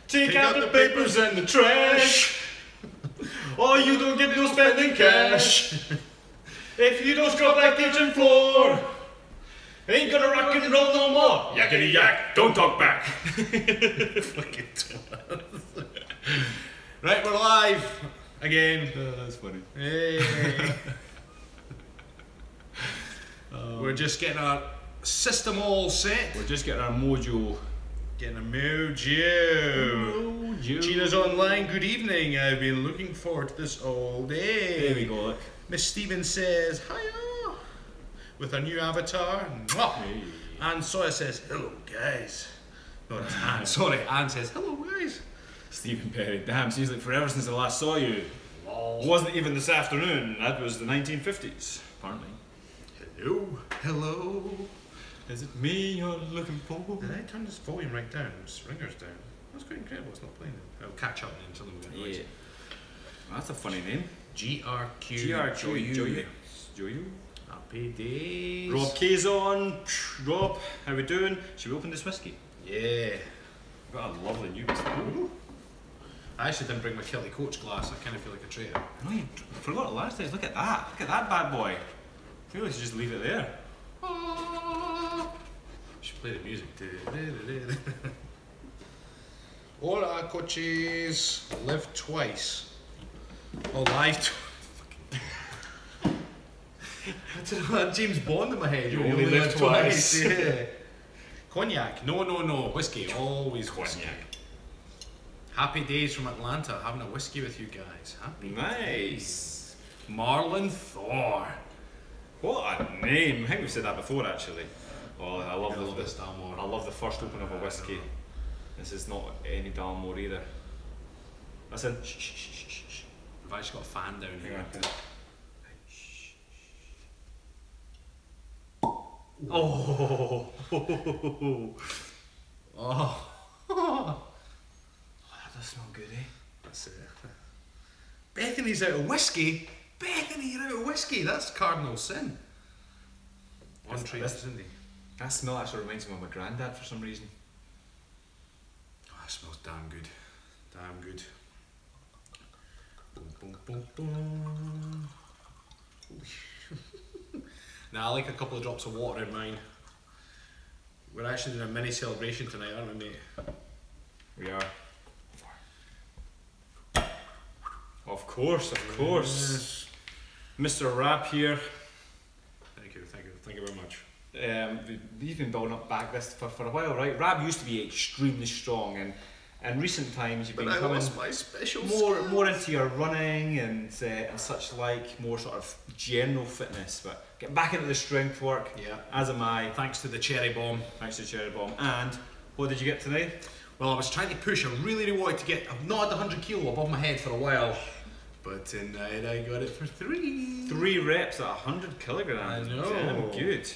Take out the papers and the trash. Or you don't get no spending cash. If you don't scrub that kitchen floor, ain't gonna rock and roll no more. Yakety yak, don't talk back. Fucking twat. Right, we're live again. That's funny. Hey. We're just getting our system all set. We're just getting our mojo. Getting a mojo. Gina's online. Good evening. I've been looking forward to this all day. There we go, look. Miss Stevens says, hiya, with her new avatar. Mwah. Hey. Anne Sawyer says, hello, guys. No, that's Anne. Sorry, Anne says, hello, guys. Stephen Perry, damn, seems like forever since I last saw you. Lol. It wasn't even this afternoon, that was the 1950s, apparently. Hello. Hello. Is it me you're looking for? Did I turn this volume right down? This ringer's down. That's quite incredible, it's not playing it. I'll catch up then, something will get noise. Yeah. That's a funny name. GRQ. Joyu. Happy days. Rob K's on. Rob, how we doing? Should we open this whiskey? Yeah. We've got a lovely new whiskey. Ooh. I actually didn't bring my Kelly Coach glass, I kind of feel like a traitor. No, you forgot it last time. Look at that. Look at that bad boy. I feel like you should just leave it there. Should play the music. Hola, coaches. Live twice. Oh, live twice. I don't know, I had James Bond in my head. You only live twice. Yeah. Cognac. No. Whiskey. Always whiskey. Cognac. Happy days from Atlanta. Having a whiskey with you guys. Happy Nice. days. Marlon Thor. What a name. I think we've said that before, actually. Oh, I love this Dalmore. I love the first open of a whiskey. This is not any Dalmore either. Listen. Shh. I've actually got a fan down here. Oh. Oh. That does smell good, eh? That's it. Bethany's out of whiskey. Bethany, you're out of whiskey. That's cardinal sin. One tree to Cindy. That smell actually reminds me of my granddad for some reason. Oh, that smells damn good. Damn good. Boom, boom, boom, boom. Now I like a couple of drops of water in mine. We're actually doing a mini celebration tonight, aren't we, mate? We are. Of course. Yes. Mr. Rap here. Thank you very much. He's been building up back this for a while, right? Rab used to be extremely strong, and in recent times you've been coming my special more into your running and such like, more sort of general fitness, but get back into the strength work. Yeah. As am I. Thanks to the cherry bomb. Thanks to Cherry Bomb. And what did you get today? Well, I was trying to push. I really wanted to get. I've not had 100 kilo above my head for a while, but tonight I got it for 3. 3 reps at 100 kilograms. I know. Damn good.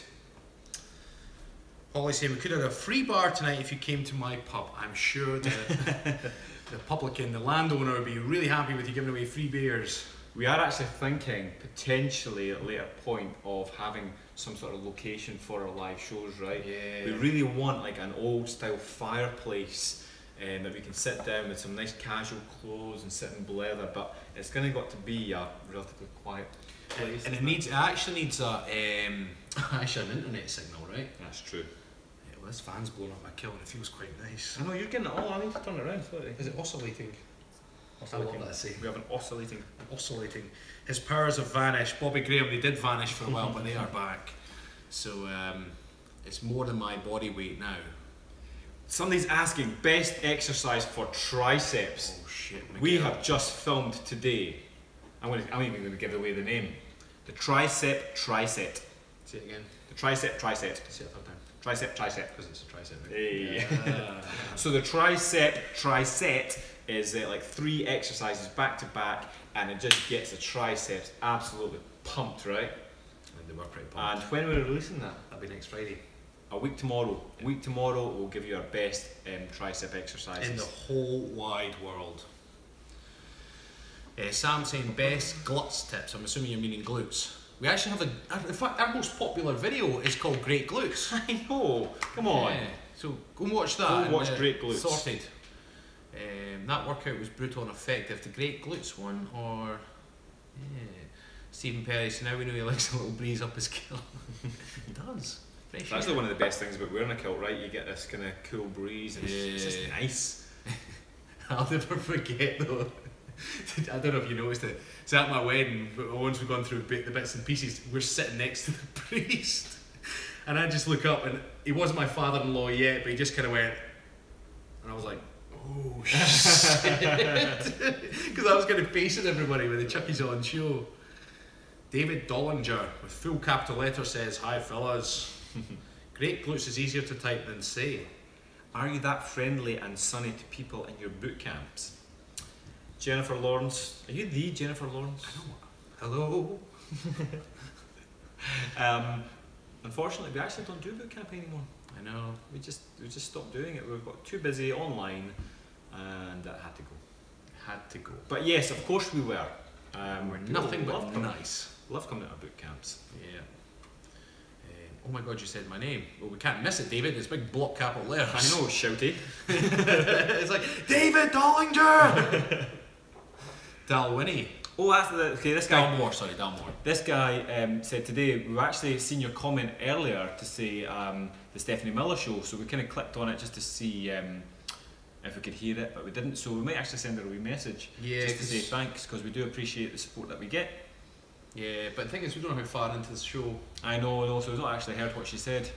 Holly saying we could have a free bar tonight if you came to my pub. I'm sure the publican, the landowner, would be really happy with you giving away free beers. We are actually thinking potentially at a later point of having some sort of location for our live shows, right? Yeah. We really want like an old style fireplace that we can sit down with some nice casual clothes and sit and blether, but it's going to got to be a relatively quiet place. And it actually needs a actually an internet signal, right? That's true. Yeah, well, this fan's blowing up my kill and it feels quite nice. I know, you're getting it all. I need to turn it around slightly. Is it oscillating? I love that. See, we have an oscillating. His powers have vanished. Bobby Graham, they did vanish for a while, but they are back. So it's more than my body weight now. Somebody's asking best exercise for triceps. Oh shit! We have just filmed today. I'm even going to give away the name. The tricep tricep. Say it again. The tricep tricep. Say it a third time. Tricep tricep. Because it's a tricep. Right? Hey. So the tricep tricep is like 3 exercises back to back, and it just gets the triceps absolutely pumped, right? And they were pretty pumped. And when we're releasing that? That'll be next Friday. A week tomorrow. Yeah. A week tomorrow we'll give you our best tricep exercises. In the whole wide world. Sam saying best gluts tips. I'm assuming you're meaning glutes. We actually have in fact, our most popular video is called Great Glutes. I know. Come on. Yeah. So go and watch that. Go watch Great Glutes. Sorted. That workout was brutal and effective. The great glutes one, or Stephen Perry. So now we know he likes a little breeze up his kilt. He does. That's actually one of the best things about wearing a kilt, right? You get this kind of cool breeze, and it's just nice. I'll never forget though. I don't know if you noticed it. So at my wedding, once we've gone through the bits and pieces, we're sitting next to the priest, and I just look up, and he wasn't my father-in-law yet, but he just kind of went, and I was like, oh shit, because I was kind of facing everybody with the Chucky's on show. David Dollinger with full capital letters says, "Hi fellas, great glutes is easier to type than say. Are you that friendly and sunny to people in your boot camps?" Jennifer Lawrence. Are you the Jennifer Lawrence? I know. Hello. Unfortunately, we actually don't do boot camp anymore. I know. We just stopped doing it. We've got too busy online, and that had to go. Had to go. But yes, of course we were. We're nothing but nice. Love coming out of boot camps. Yeah. Oh my God, you said my name. Well, we can't miss it, David. It's big block capital letters. I know, shouty. It's like, David Dollinger! Dalwhinnie. Oh, that's the... Okay, this guy... Dalmore. This guy said today, we've actually seen your comment earlier to say the Stephanie Miller show, so we kind of clicked on it just to see if we could hear it, but we didn't, so we might actually send her a wee message just to say thanks, because we do appreciate the support that we get. Yeah, but the thing is, we don't know how far into the show. I know, so we've not actually heard what she said.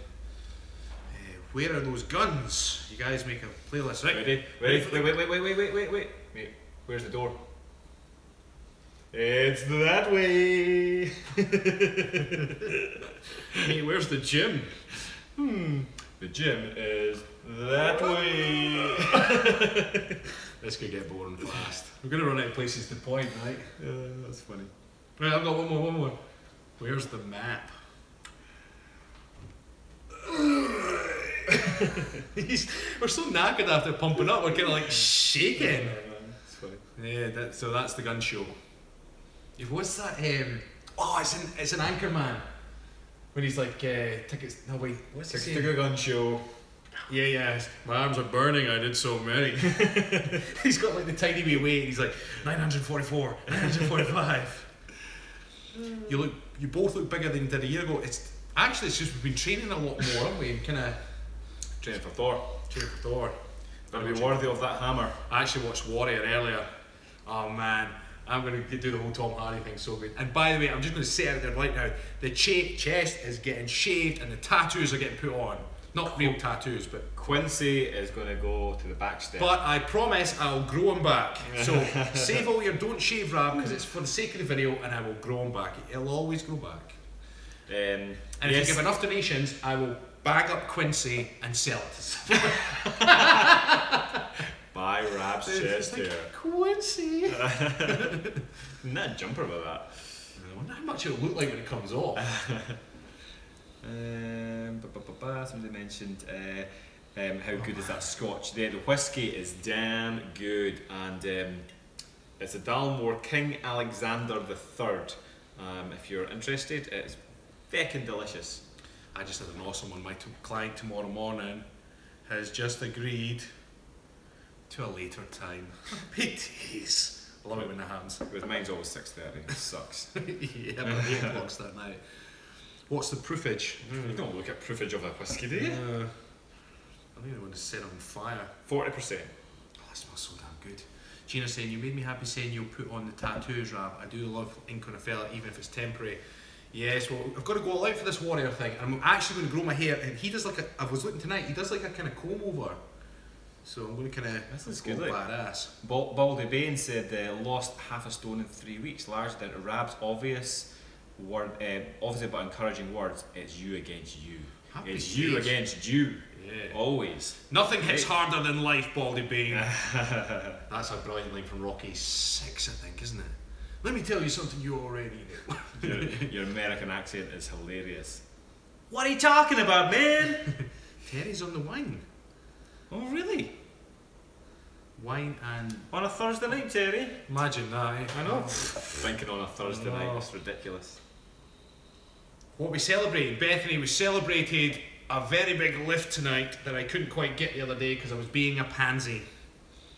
Where are those guns? You guys make a playlist, right? Ready? Wait. Where's the door? It's that way. Hey, where's the gym? The gym is that way. This could get boring fast. We're going to run out of places to point, right? That's funny. Right, I've got one more. Where's the map? We're so knackered after pumping up, we're kind of like shaking. That's funny. Yeah, so that's the gun show. What's that? It's an Anchorman. When he's like, tickets. No, wait, what's he saying? Ticket gun show. Yeah. My arms are burning. I did so many. He's got like the tiny wee weight. He's like 944, 945. You both look bigger than you did a year ago. It's just we've been training a lot more, haven't we? And kind of Training for Thor. Gotta be worthy of that hammer. I actually watched Warrior earlier. Oh man, I'm going to do the whole Tom Hardy thing so good. And by the way, I'm just going to say out there right now, the chest is getting shaved and the tattoos are getting put on. Not real tattoos, but... Quincy is going to go to the back step. But I promise I'll grow him back. So save all your don't shave rab, because it's for the sake of the video, and I will grow him back. It'll always grow back. And if you give enough donations, I will bag up Quincy and sell it. Buy Rab's chest hair. Quincy! Isn't that a jumper about that? I wonder how much it'll look like when it comes off. Somebody mentioned how good is that Scotch. The whiskey is damn good, and it's a Dalmore King Alexander III. If you're interested, it's feckin' delicious. I just had an awesome one. My client tomorrow morning has just agreed to a later time. Big tease. I love it when that happens. Because mine's always 6:30. It sucks. Yeah, but 8 o'clock's that night. What's the proofage? You don't look at proofage of a whiskey, do you? I think I want to set it on fire. 40%. Oh, that smells so damn good. Gina saying, you made me happy saying you'll put on the tattoos, Rab. I do love ink on a fella, even if it's temporary. Yes, well, I've got to go all out for this Warrior thing. And I'm actually going to grow my hair. And he does like a, I was looking tonight, he does like a kind of comb over. So I'm going to kind of This go good, badass. Baldy Bain said lost half a stone in 3 weeks, largely down to Rab's obvious but encouraging words. It's you against you. Happy it's you days. against you. Yeah. Always. Nothing hits harder than life, Baldy Bain. That's a brilliant line from Rocky 6, I think, isn't it? Let me tell you something you already know. Your American accent is hilarious. What are you talking about, man? Terry's on the wine. Oh, really? Wine and... On a Thursday night, Terry? Imagine that, eh? I know. Drinking on a Thursday No. night, it's ridiculous. What we celebrated, Bethany, we celebrated a very big lift tonight that I couldn't quite get the other day because I was being a pansy.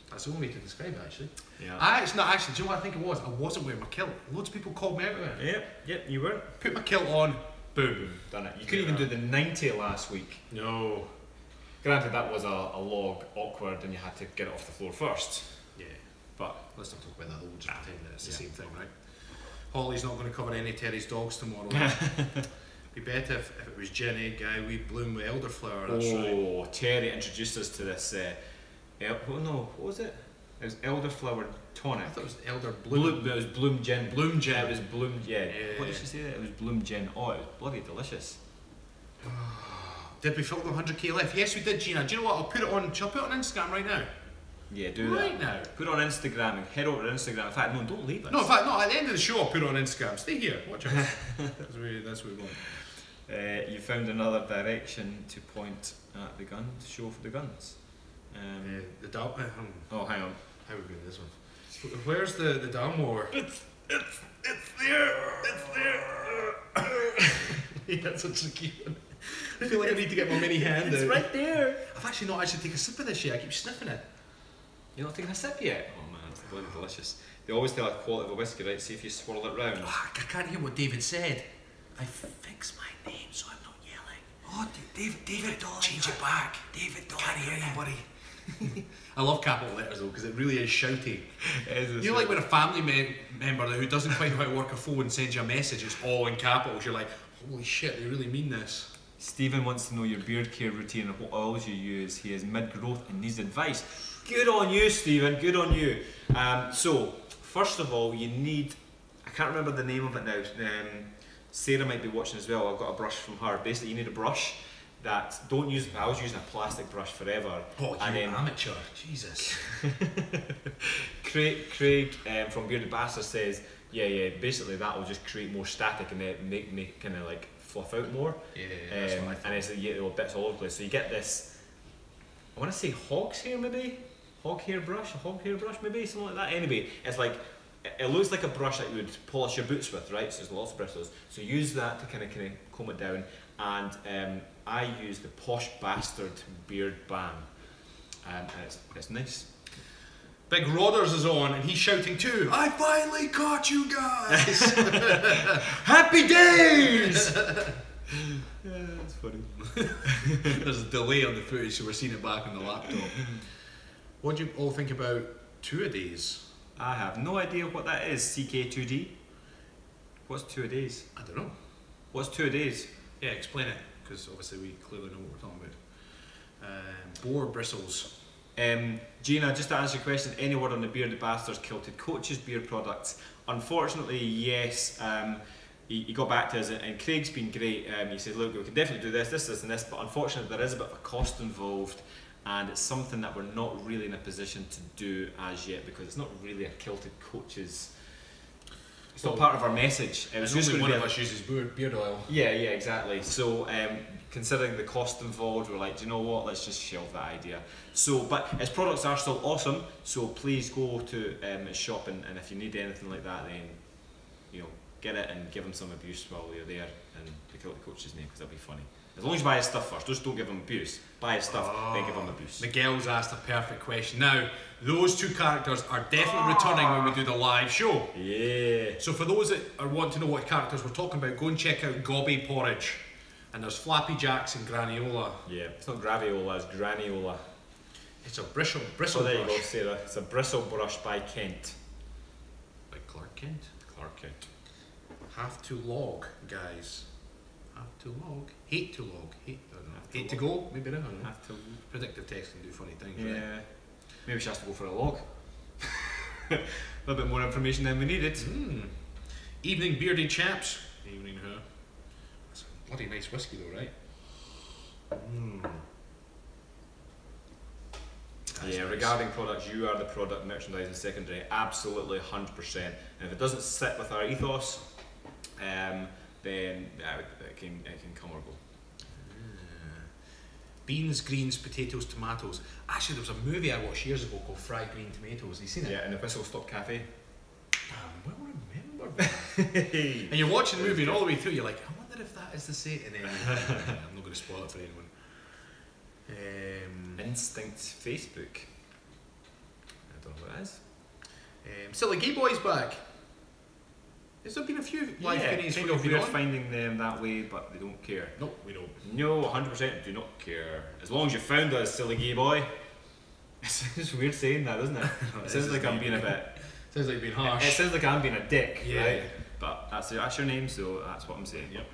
That's the only way to describe it, actually. Yeah. It's not actually. Do you know what I think it was? I wasn't wearing my kilt. Loads of people called me out of it. Yep, you weren't. Put my kilt on, boom. Done it. You couldn't even do the 90 last week. No. Granted, that was a log awkward and you had to get it off the floor first. Yeah. But Let's not talk about that. We'll just pretend that it's the same thing, right? Holly's not going to cover any Terry's dogs tomorrow. Be better if it was Gin Egg Guy, we bloom with elderflower. That's right. Terry introduced us to this. What was it? It was elderflower tonic. I thought it was elder bloom. It was bloom gin. Bloom gin. It was bloom. Yeah. What did Yeah. she say? It was bloom gin. Oh, it was bloody delicious. Did we film the 100k left? Yes, we did, Gina. Do you know what? I'll put it on. Shall I put it on Instagram right now? Yeah, do that. Right now. Put it on Instagram and head over to Instagram. In fact, no, don't leave us. No, in fact, no. At the end of the show, I'll put it on Instagram. Stay here. Watch us. That's what we want. You found another direction to point at the guns. Show for the guns. The Dal. Oh, hang on. How are we doing this one? Where's the Dalmore? It's there. It's there. Yeah, that's such a cute one. I feel like I need to get my mini hand It's out. right there. I've actually not taken a sip of this yet. I keep sniffing it. You're not taking a sip yet? Oh man, it's bloody delicious. They always tell the quality of a whiskey, right? See if you swirl it round. Oh, I can't hear what David said. I fix my name so I'm not yelling. Oh, David, change it back. David, can't hear anybody. I love capital letters though, because it really is shouty. You know, like when a family member who doesn't quite know how to work a phone sends you a message, it's all in capitals. You're like, holy shit, they really mean this. Stephen wants to know your beard care routine and what oils you use. He is mid-growth and needs advice. Good on you, Stephen. Good on you. So, first of all, you need... I can't remember the name of it now. Sarah might be watching as well. I've got a brush from her. Basically, you need a brush that... Don't use... I was using a plastic brush forever. Oh, you're an amateur. Jesus. Craig from Bearded Bastard says, yeah, basically that will just create more static and then make kind of like fluff out more. Yeah, that's what I thought. And it's little bits all over the place. So you get this, I want to say hog's hair maybe? A hog hair brush maybe? Something like that. Anyway, it's like, it looks like a brush that you would polish your boots with, right? So there's lots of bristles. So use that to kind of comb it down. And I use the Posh Bastard Beard Balm. And it's nice. Big Rodders is on and he's shouting too, I finally caught you guys! Happy days! Yeah, that's funny. There's a delay on the footage, so we're seeing it back on the laptop. What do you all think about two-a-days? I have no idea what that is, CK2D. What's two-a-days? I don't know. What's two-a-days? Yeah, explain it, because obviously we clearly know what we're talking about. Boar bristles. Gina, just to answer your question, any word on the Bearded Bastards Kilted Coaches beard products? Unfortunately, yes. He got back to us, and Craig's been great. He said, look, we can definitely do this, and this, but unfortunately there is a bit of a cost involved, and it's something that we're not really in a position to do as yet, because it's not really a Kilted Coaches. It's not part of our message. It was just only one of us uses beard oil. Yeah, exactly. So, considering the cost involved, we're like, do you know what? Let's just shelve that idea. So, but his products are still awesome. So please go to his shop, and if you need anything like that, then get it and give him some abuse while you're there, and the Kilted Coach's name, because that'll be funny. As long as you buy his stuff first, just don't give him abuse. Buy his stuff, then give him abuse. Miguel's asked a perfect question. Now, those two characters are definitely returning when we do the live show. Yeah. So for those that want to know what characters we're talking about, go and check out Gobby Porridge. And there's Flappy Jacks and Graniola. Yeah, it's not Graviola, it's Graniola. It's a bristle Oh, there brush. you go, Sarah. It's a bristle brush by Kent. By Clark Kent. Clark Kent. Have to log, guys. Have to log. Hate to log. Hate to go. Maybe I don't know. Have to. Predictive text can do funny things, Yeah. right? Maybe she has to go for a log. A little bit more information than we needed. Evening bearded chaps. Evening her. That's a bloody nice whiskey though, right? Yeah, nice. regarding products, you are the product, merchandise and secondary, absolutely 100%. And if it doesn't sit with our ethos, then it can come or go. Beans, greens, potatoes, tomatoes. Actually, there was a movie I watched years ago called Fried Green Tomatoes. Have you seen it? Yeah, in the Whistle Stop Cafe. Well remembered that. And you're watching the movie and all the way through you're like, I wonder if that is the same. And then I'm not going to spoil it for anyone. Instinct Facebook. don't know what it is. Silly Gay Boy's back. Has there been a few live guineas kind for of you weird on? finding them that way, but they don't care. No, we don't. No, 100% do not care. As long as you found us, silly gay boy. It's weird saying that, doesn't it? It sounds like I'm being a bit... Sounds like being harsh. It sounds like I'm being a dick, Yeah. right? But that's your name, so that's what I'm saying. Yep.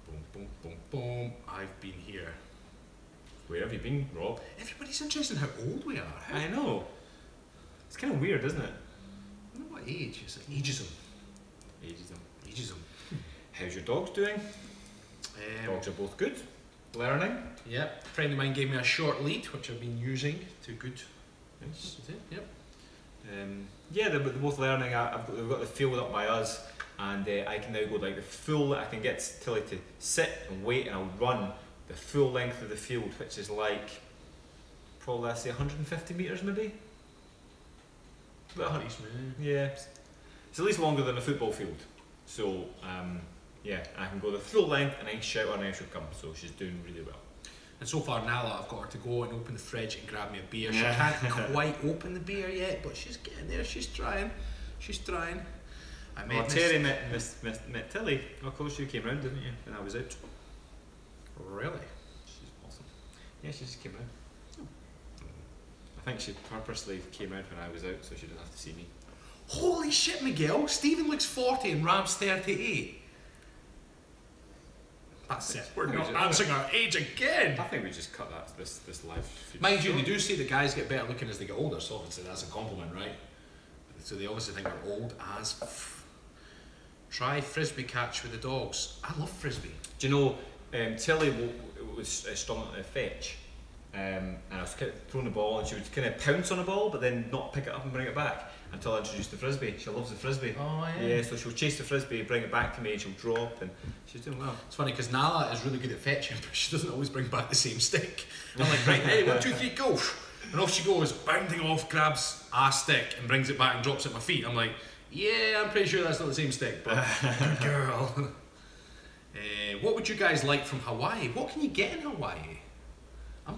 Boom, boom, boom, boom. I've been here. Where have you been, Rob? Everybody's interested in how old we are. I know. It's kind of weird, isn't it? I don't know what age. It's like ageism. Ageism. How's your dogs doing? Dogs are both good. Learning. Yep. A friend of mine gave me a short lead, which I've been using to good. Nice. That's it. Yep. Yeah, they're both learning. They've got the field up by us, and I can now go like the full. I can get Tilly to sit and wait, and I'll run the full length of the field, which is like probably, I'd say 150 metres maybe. At least, Yeah, it's at least longer than a football field. So yeah, I can go the full length and I shout her and she'll come. So she's doing really well. And so far, Nala, I've got her to go and open the fridge and grab me a beer. Yeah. She can't quite open the beer yet, but she's getting there. She's trying. I met Terry met Tilly. Of course, you came round, didn't you? When I was out. Really? She's awesome. Yeah, she just came round. I think she purposely came out when I was out so she didn't have to see me. Holy shit, Miguel! Stephen looks 40 and Ram's 38. That's it. We're not answering our age again. I think we just cut this live feed. Mind you, they do say that guys get better looking as they get older, so obviously that's a compliment, right? So they obviously think we're old as Try frisbee catch with the dogs. I love frisbee. Do you know, Tilly was strong at the fetch, and I was kind of throwing the ball, and she would kind of pounce on the ball, but then not pick it up and bring it back until I introduced the frisbee. She loves the frisbee. Oh yeah. Yeah, so she'll chase the frisbee, bring it back to me, and she'll drop, and she's doing well. It's funny because Nala is really good at fetching, but she doesn't always bring back the same stick. And I'm like, right, hey, 1, 2, 3, go! And off she goes, bounding off, grabs a stick and brings it back and drops it at my feet. I'm like, yeah, I'm pretty sure that's not the same stick, but good girl. What would you guys like from Hawaii? What can you get in Hawaii? I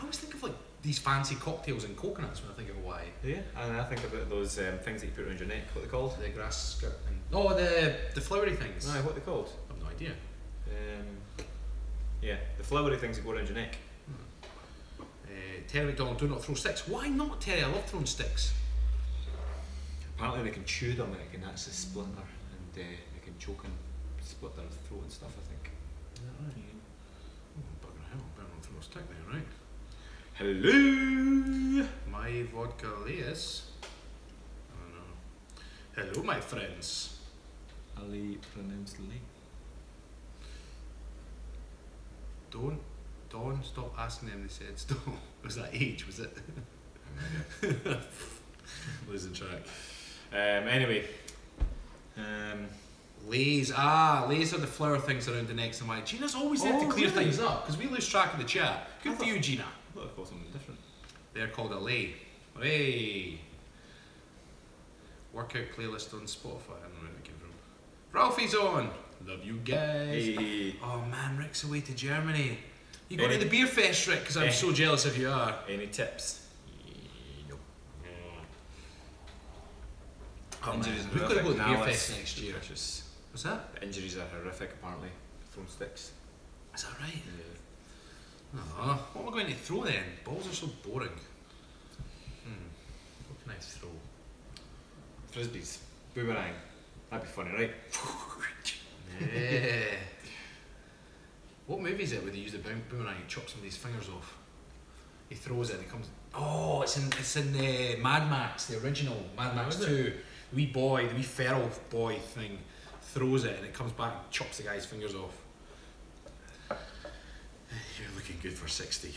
always think of like these fancy cocktails and coconuts when I think of Hawaii. Yeah, and I think about those things that you put around your neck. What are they called? The grass skirt thing. Oh, the flowery things. Aye, what are they called? I have no idea. Yeah, the flowery things that go around your neck. Terry McDonald, do not throw sticks. Why not, Terry? I love throwing sticks. Apparently they can chew them and it can actually splinter, and they can choke and split their throat and stuff, I think. Is that right? Yeah. Oh, bugger hell, better not throw a stick there, right? Hello! My vodka Elias. I don't know. Hello, my friends. Ali pronounced Lee. Don't stop asking them, they said stop. Was that age, was it? Losing track. Anyway. Lays are the flower things around the necks and why. Gina's always there to clear things up because we lose track of the chat. Good for you, Gina. I thought I called something different. They're called a lay. Hey! Workout playlist on Spotify. I don't know where it came from. Ralphie's on! Love you guys. Hey. Oh man, Rick's away to Germany. You going to the beer fest, Rick? Because I'm so jealous if you are. Any tips? No. Oh Injuries man, are we've got to go to the beer horrific. fest next year. Vicious. What's that? The injuries are horrific, apparently. Throwing sticks. Is that right? Yeah. Oh, what am I going to throw then? Balls are so boring. What can I throw? Frisbees. Boomerang. That'd be funny, right? Yeah. What movie is it where they use the boomerang and chop somebody's fingers off? He throws it and it comes. Oh, it's in Mad Max, the original Mad Max 2. The wee boy, the wee feral boy thing, throws it and it comes back and chops the guy's fingers off. You're looking good for 60.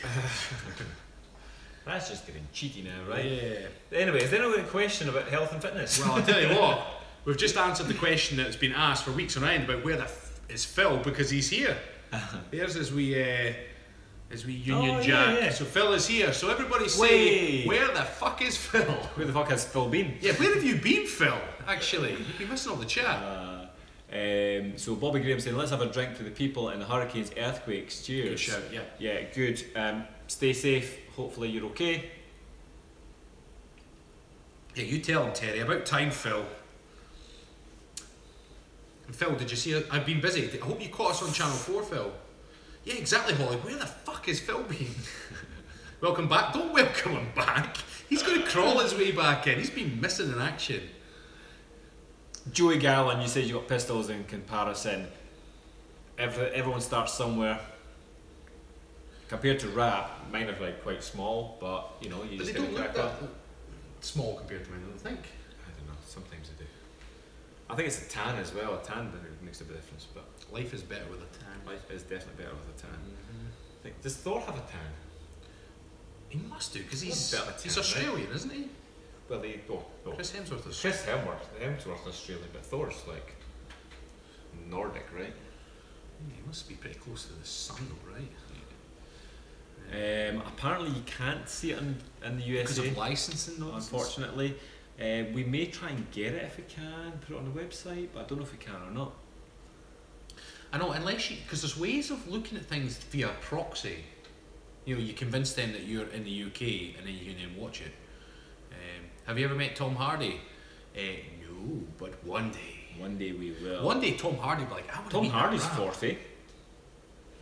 That's just getting cheeky now, right? Yeah. Anyway, is there no question about health and fitness? Well, I'll tell you what. We've just answered the question that's been asked for weeks on end about where the f is Phil because he's here. There's his wee Union Jack. Yeah. So Phil is here. So everybody say, where the fuck is Phil? Where the fuck has Phil been? Yeah, where have you been, Phil? Actually, you've been missing all the chat. So Bobby Graham saying, let's have a drink to the people in the hurricanes, earthquakes. Cheers. Good shout, yeah. Yeah, good. Stay safe. Hopefully you're okay. Yeah, you tell him, Terry. About time, Phil. And Phil, did you see? I've been busy. I hope you caught us on Channel 4, Phil. Yeah, exactly, Holly. Where the fuck has Phil been? Welcome back. Don't welcome him back. He's going to crawl his way back in. He's been missing in action. Joey Garland, you said you got pistols in comparison. Everyone starts somewhere. Compared to rap, mine are like quite small, but you know, you But just they get don't to look crack that up. small compared to mine, I don't think. I don't know, sometimes they do. I think it's a tan as well. A tan makes a bit of difference, but Life is better with a tan. life is definitely better with a tan. Mm-hmm. I think, does Thor have a tan? He must do, because He's a bit of a he's tan, Australian, isn't he? Well, Chris Hemsworth is. Chris Hemsworth Australian, but Thor's like Nordic, right? He must be pretty close to the sun, though, right? Apparently you can't see it in the Because USA, of licensing, no? unfortunately. We may try and get it if we can, put it on the website, but I don't know if we can or not. I know, unless you, because there's ways of looking at things via proxy. You know, you convince them that you're in the UK and then you can then watch it. Have you ever met Tom Hardy? No, but one day. One day we will. One day Tom Hardy will be like, I want to Tom meet that Hardy's rap. 40.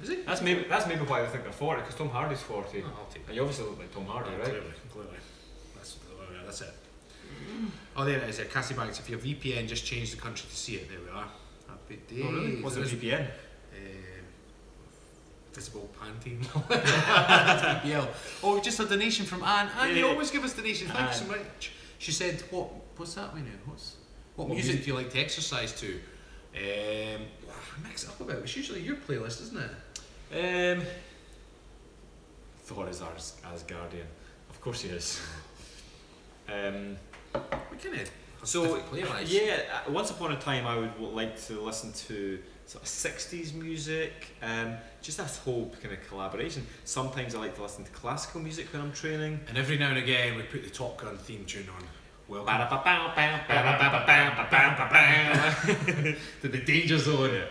Is he? That's maybe why I think they're 40, because Tom Hardy's 40. Oh, I'll take And you obviously look like Tom Hardy, right? Clearly. That's it. Oh, there it is. Cassie Bags. If your VPN just changed the country to see it, there we are. Happy days. Oh really? What's a VPN? Visible Pantene. VPL. Oh, just a donation from Anne. Anne, you Yeah. always give us donations. Thank you so much. She said, what's that we know? What music do you like to exercise to? Mix it up a bit. It's usually your playlist, isn't it? Thor is Asgardian. Of course he is. We kind of So, playlist. yeah, once upon a time I would like to listen to sort of 60s music, just that whole kind of collaboration. Sometimes I like to listen to classical music when I'm training. And every now and again we put the Top Gun theme tune on. Welcome to the danger zone. Yeah.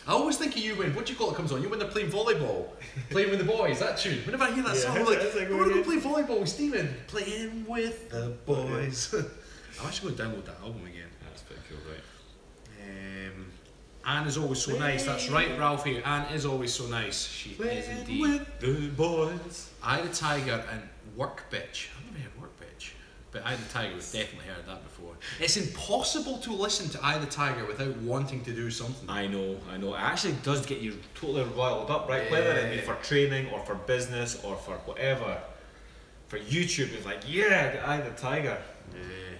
I always think of you when, what do you call it comes on? You when they're playing volleyball. Playing with the boys, that tune. Whenever I hear that song, I'm like, I want to go play volleyball with Stephen. Playing with the boys. I'm actually going to download that album again. That's pretty cool, right? Anne is always so nice. That's right, Ralphie. Anne is always so nice. She is indeed. With the boys. Eye the Tiger and Work Bitch. I've never heard Work Bitch. But Eye the Tiger, we've definitely heard that before. It's impossible to listen to Eye the Tiger without wanting to do something. I know. It actually does get you totally riled up, right? Whether it be for training or for business or for whatever. For YouTube, it's like, yeah, Eye the Tiger.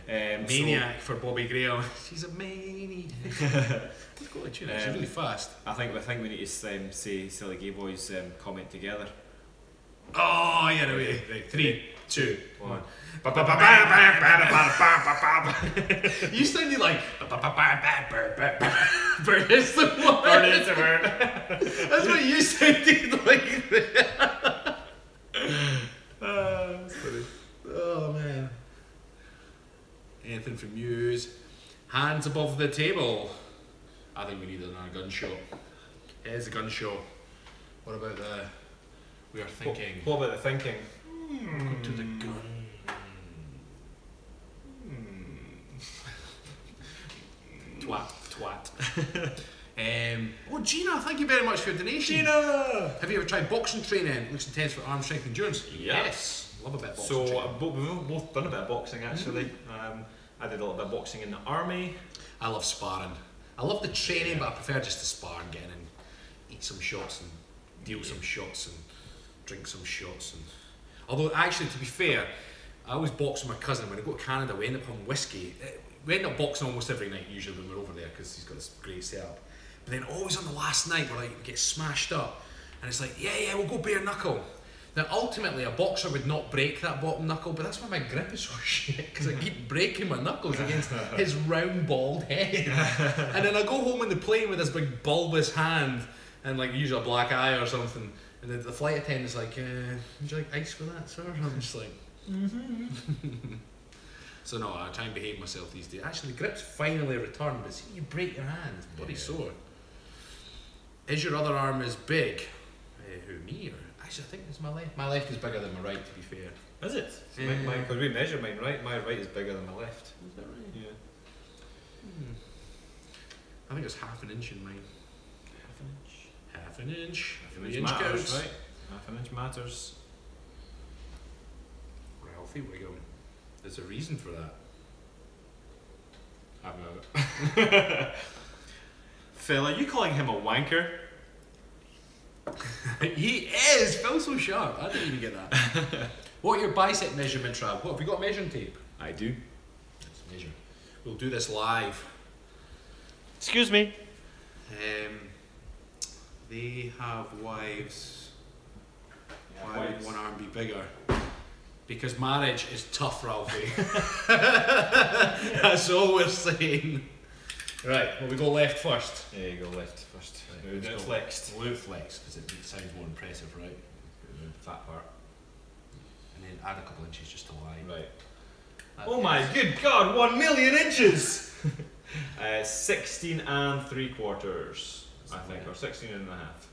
Maniac for Bobby Graham. She's a maniac. Let's go to tune it. She's really fast. I think we need to say Silly Gay Boys comment together. Oh, yeah, no, wait. Right. 3, 2, 1. You sounded like bird is the word. Bird is the word. That's what you sounded like. That's funny. Oh man. Anything from Muse? Hands above the table. I think we need another gun show. It is a gun show. What about the? We are thinking. What about the thinking? Go to the gun. Twat. Oh, Gina, thank you very much for your donation. Gina! Have you ever tried boxing training? It looks intense for arm strength and endurance. Yeah. Yes. Love a bit of boxing. So we've both done a bit of boxing actually. I did a little bit of boxing in the army. I love sparring. I love the training, but I prefer just to spar and get in and eat some shots and deal some shots and drink some shots. And although actually, to be fair, I always box with my cousin. When I go to Canada, we end up on whiskey. We end up boxing almost every night usually when we're over there because he's got this great setup. But then always on the last night we're like, we get smashed up and it's like, yeah, we'll go bare knuckle. Now ultimately a boxer would not break that bottom knuckle, but that's why my grip is so shit, because I keep breaking my knuckles against his round bald head. And then I go home in the plane with this big bulbous hand and like usually a black eye or something, and then the flight attendant's like, would you like ice for that, sir? And I'm just like, So no, I try and behave myself these days. Actually the grip's finally returned, but see, you break your hand, it's bloody sore. Is your other arm as big? Who, me or? Actually, I think it's my left. My left is bigger than my right, to be fair. Is it? Yeah. Because we measure mine right. My right is bigger than my left. Is that right? Yeah. I think it's half an inch in mine. Half an inch. Half an inch. Half an The inch inch matters, counts. right? Half an inch matters. Ralphie Wiggum. There's a reason for that. I know it. Phil, are you calling him a wanker? He is! Phil's so sharp. I didn't even get that. What are your bicep measurement, Trav? What, have you got a measuring tape? I do. Let's measure. We'll do this live. Excuse me. They have wives. Why would one arm be bigger? Because marriage is tough, Ralphie. That's all we're saying. Right, well, we go left first. Yeah, you go left first. Right, We'll do it flexed. We'll do it flexed because it sounds more impressive, right? The fat part. And then add a couple inches just to lie. Right. That Oh my is- good God! 1 million inches. 16 and 3/4, I think, or 16 and a half.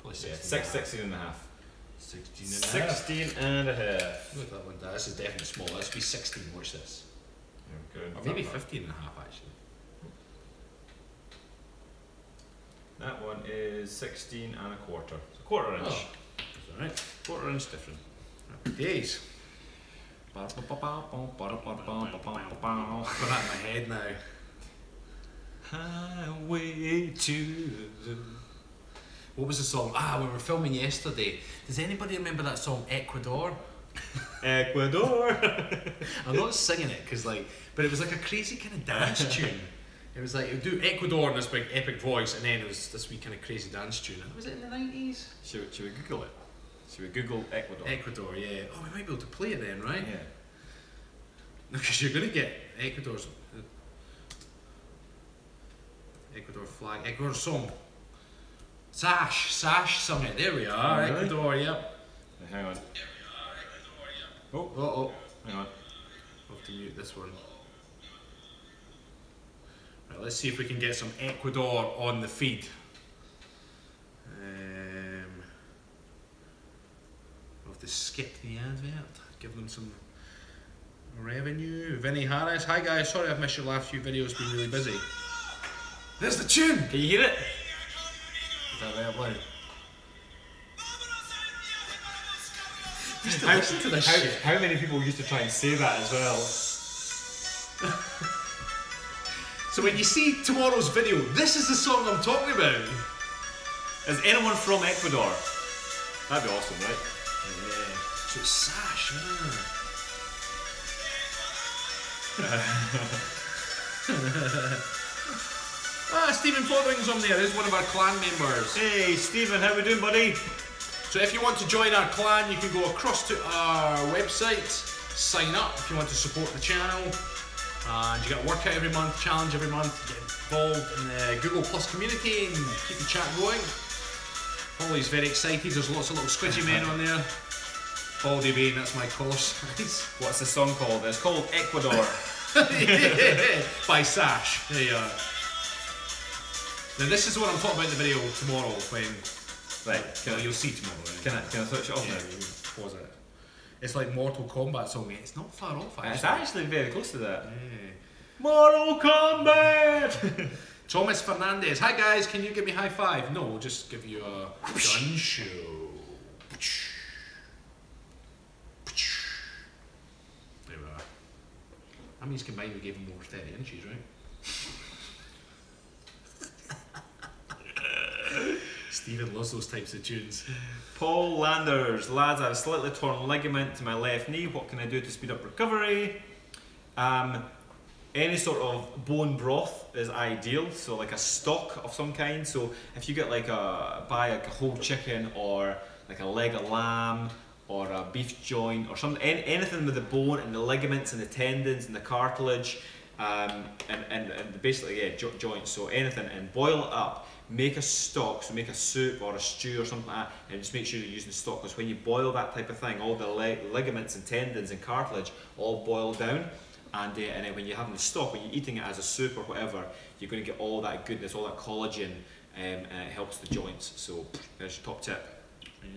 Probably Yeah, 16 16 and a half. 16 and a half. 16 and a half. Look at that one there. This is definitely small. This would be 16. Watch this. Or maybe 15 and a half, actually. That one is 16 and a quarter. It's a quarter inch. Oh, that's alright. Quarter inch different. Happy days. Got that in my head now. Highway to the... What was the song? We were filming yesterday. Does anybody remember that song Ecuador? Ecuador. I'm not singing it because but it was like a crazy kind of dance tune. It was like, it would do Ecuador in this big epic voice, and then it was this wee kind of crazy dance tune. Was it in the 90s? Should we Google it? Should we Google Ecuador? Ecuador, yeah. Oh, we might be able to play it then, right? Yeah. No, because you're going to get Ecuador flag, Ecuador song. Sash sung it. There we are, Oh, really? Ecuador, yep. Hang on. Oh, Hang on. I'll have to mute this one. Right, let's see if we can get some Ecuador on the feed. We'll have to skip the advert, give them some revenue. Vinny Harris, hi guys, sorry I've missed your last few videos, been really busy. There's the tune! Can you hear it? Is that right loud? Listen to this shit. How many people used to try and say that as well? So when you see tomorrow's video, this is the song I'm talking about. Is anyone from Ecuador? That'd be awesome, right? Yeah. So it's Sash, Stephen Fothering's on there. He's one of our clan members. Hey, Stephen, how we doing, buddy? So if you want to join our clan, you can go across to our website, sign up if you want to support the channel, and you get a workout every month, challenge every month, get involved in the Google Plus community and keep the chat going. Holly's very excited, there's lots of little squidgy men on there. Baldy Bane, that's my collar size. What's the song called? It's called Ecuador. By Sash, there you are. Now this is what I'm talking about in the video tomorrow when... Right, you'll see tomorrow. Right? can I switch it off Yeah, now? you pause it. It's like Mortal Kombat song, it's not far off actually. It's actually very close to that. Yeah. Mortal Kombat! Thomas Fernandez, hi guys, can you give me high five? No, we'll just give you a gun show. There we are. That means combined we gave him over 30 inches, right? Stephen loves those types of tunes. Paul Landers, lads, I have a slightly torn ligament to my left knee. What can I do to speed up recovery? Any sort of bone broth is ideal, so like a stock of some kind. So if you get buy a whole chicken or like a leg of lamb or a beef joint or something, anything with the bone and the ligaments and the tendons and the cartilage, and basically joints. So anything, and boil it up. Make a stock, so make a soup or a stew or something like that, and just make sure you're using stock, because when you boil that type of thing, all the ligaments and tendons and cartilage all boil down, and then when you're having the stock, when you're eating it as a soup or whatever, you're going to get all that goodness, all that collagen, and it helps the joints. So there's your top tip. Yeah.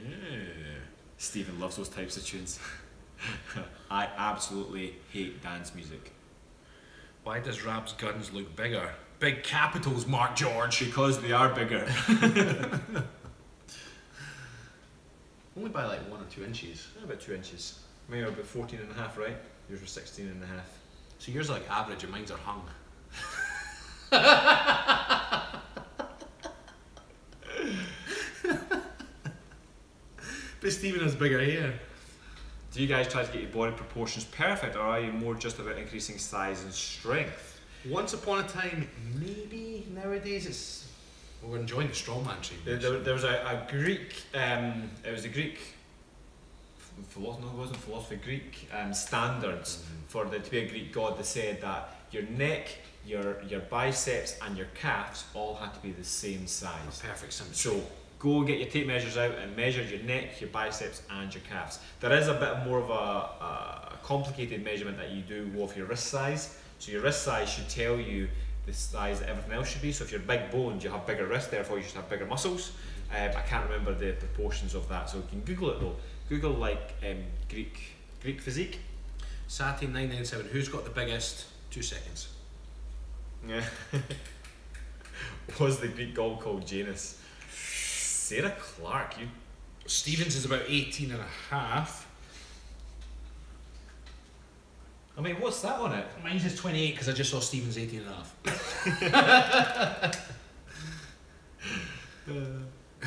Stephen loves those types of tunes. I absolutely hate dance music. Why does Rab's guns look bigger? Big capitals, Mark George. Because they are bigger. Only by like 1 or 2 inches. About 2 inches. Maybe about 14 and a half, right? Yours are 16 and a half. So yours are like average and mine's are hung. But Stephen has bigger hair. Do you guys try to get your body proportions perfect, or are you more just about increasing size and strength? Once upon a time, maybe. Nowadays it's... Well, we're enjoying the strongman training. There was a Greek, it was a Greek philosophy, no it wasn't philosophy, Greek standards for to be a Greek god. They said that your neck, your biceps and your calves all had to be the same size. Perfect symmetry. So go get your tape measures out and measure your neck, your biceps and your calves. There is a bit more of a complicated measurement that you do of your wrist size. So your wrist size should tell you the size that everything else should be. So if you're big boned, you have bigger wrists, therefore you should have bigger muscles. I can't remember the proportions of that, so you can Google it though. Google like Greek physique. Saturday 997, who's got the biggest? 2 seconds. Yeah. Was the Greek god called Janus? Sarah Clark, you. Stevens is about 18 and a half. I mean, what's that on it? Mine's is 28 because I just saw Stevens 18 and a half.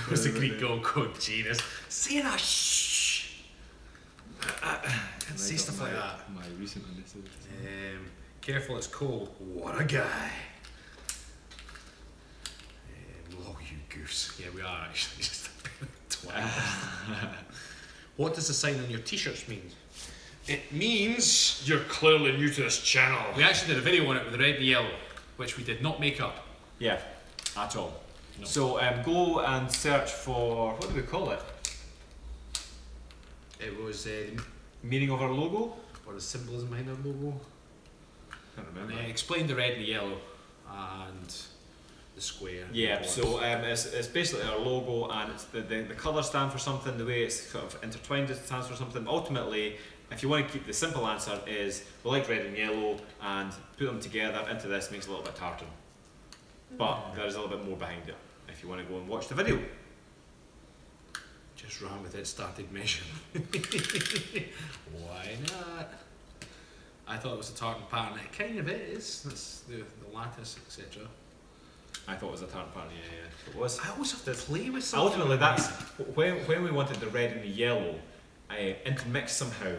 What's the Greek god called? Janus. Sarah, shh! Can't say stuff like that. My recent one. Careful, it's cold. What a guy. Oh, you goose. Yeah, we are actually just a bit twat. What does the sign on your t-shirts mean? It means you're clearly new to this channel. We actually did a video on it with the red and yellow, which we did not make up. Yeah, at all. No. So go and search for, what do we call it? It was Meaning of our logo? or the symbolism behind our logo. Can't And remember. explain the red and the yellow and the square. Yeah, so it's basically our logo, and it's the colours stand for something, the way it's sort of intertwined it stands for something. Ultimately, if you want to keep the simple answer is, we like red and yellow, and put them together into this makes a little bit tartan. But there's a little bit more behind it, if you want to go and watch the video. Just ran with it, started measuring. Why not? I thought it was a tartan pattern. It kind of is. That's the lattice, etc. I thought it was a tartan pattern, yeah. It was. I always have to play with something. Ultimately, that's when we wanted the red and the yellow intermixed somehow.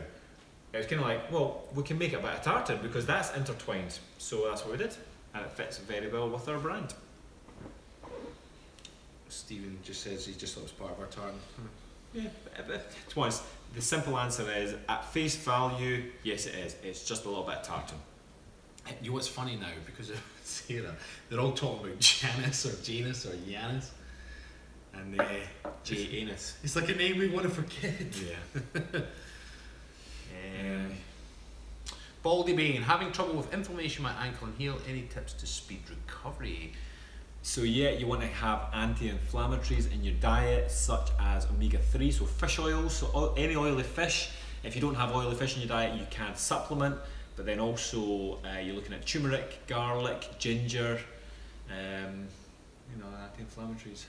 It was kind of like, well, we can make it a bit of tartan because that's intertwined. So that's what we did, and it fits very well with our brand. Stephen just says he just thought it was part of our tartan. Yeah, but to be honest, the simple answer is, at face value, yes it is. It's just a little bit of tartan. You know what's funny now, because of Sarah, they're all talking about Janus or Janus or Janus. And J-Anus. it's like a name we want to forget. Yeah. Baldy Bane, having trouble with inflammation in my ankle and heel, any tips to speed recovery? So yeah, you want to have anti-inflammatories in your diet, such as omega-3, so fish oils, so any oily fish. If you don't have oily fish in your diet, you can supplement, but then also you're looking at turmeric, garlic, ginger, anti-inflammatories.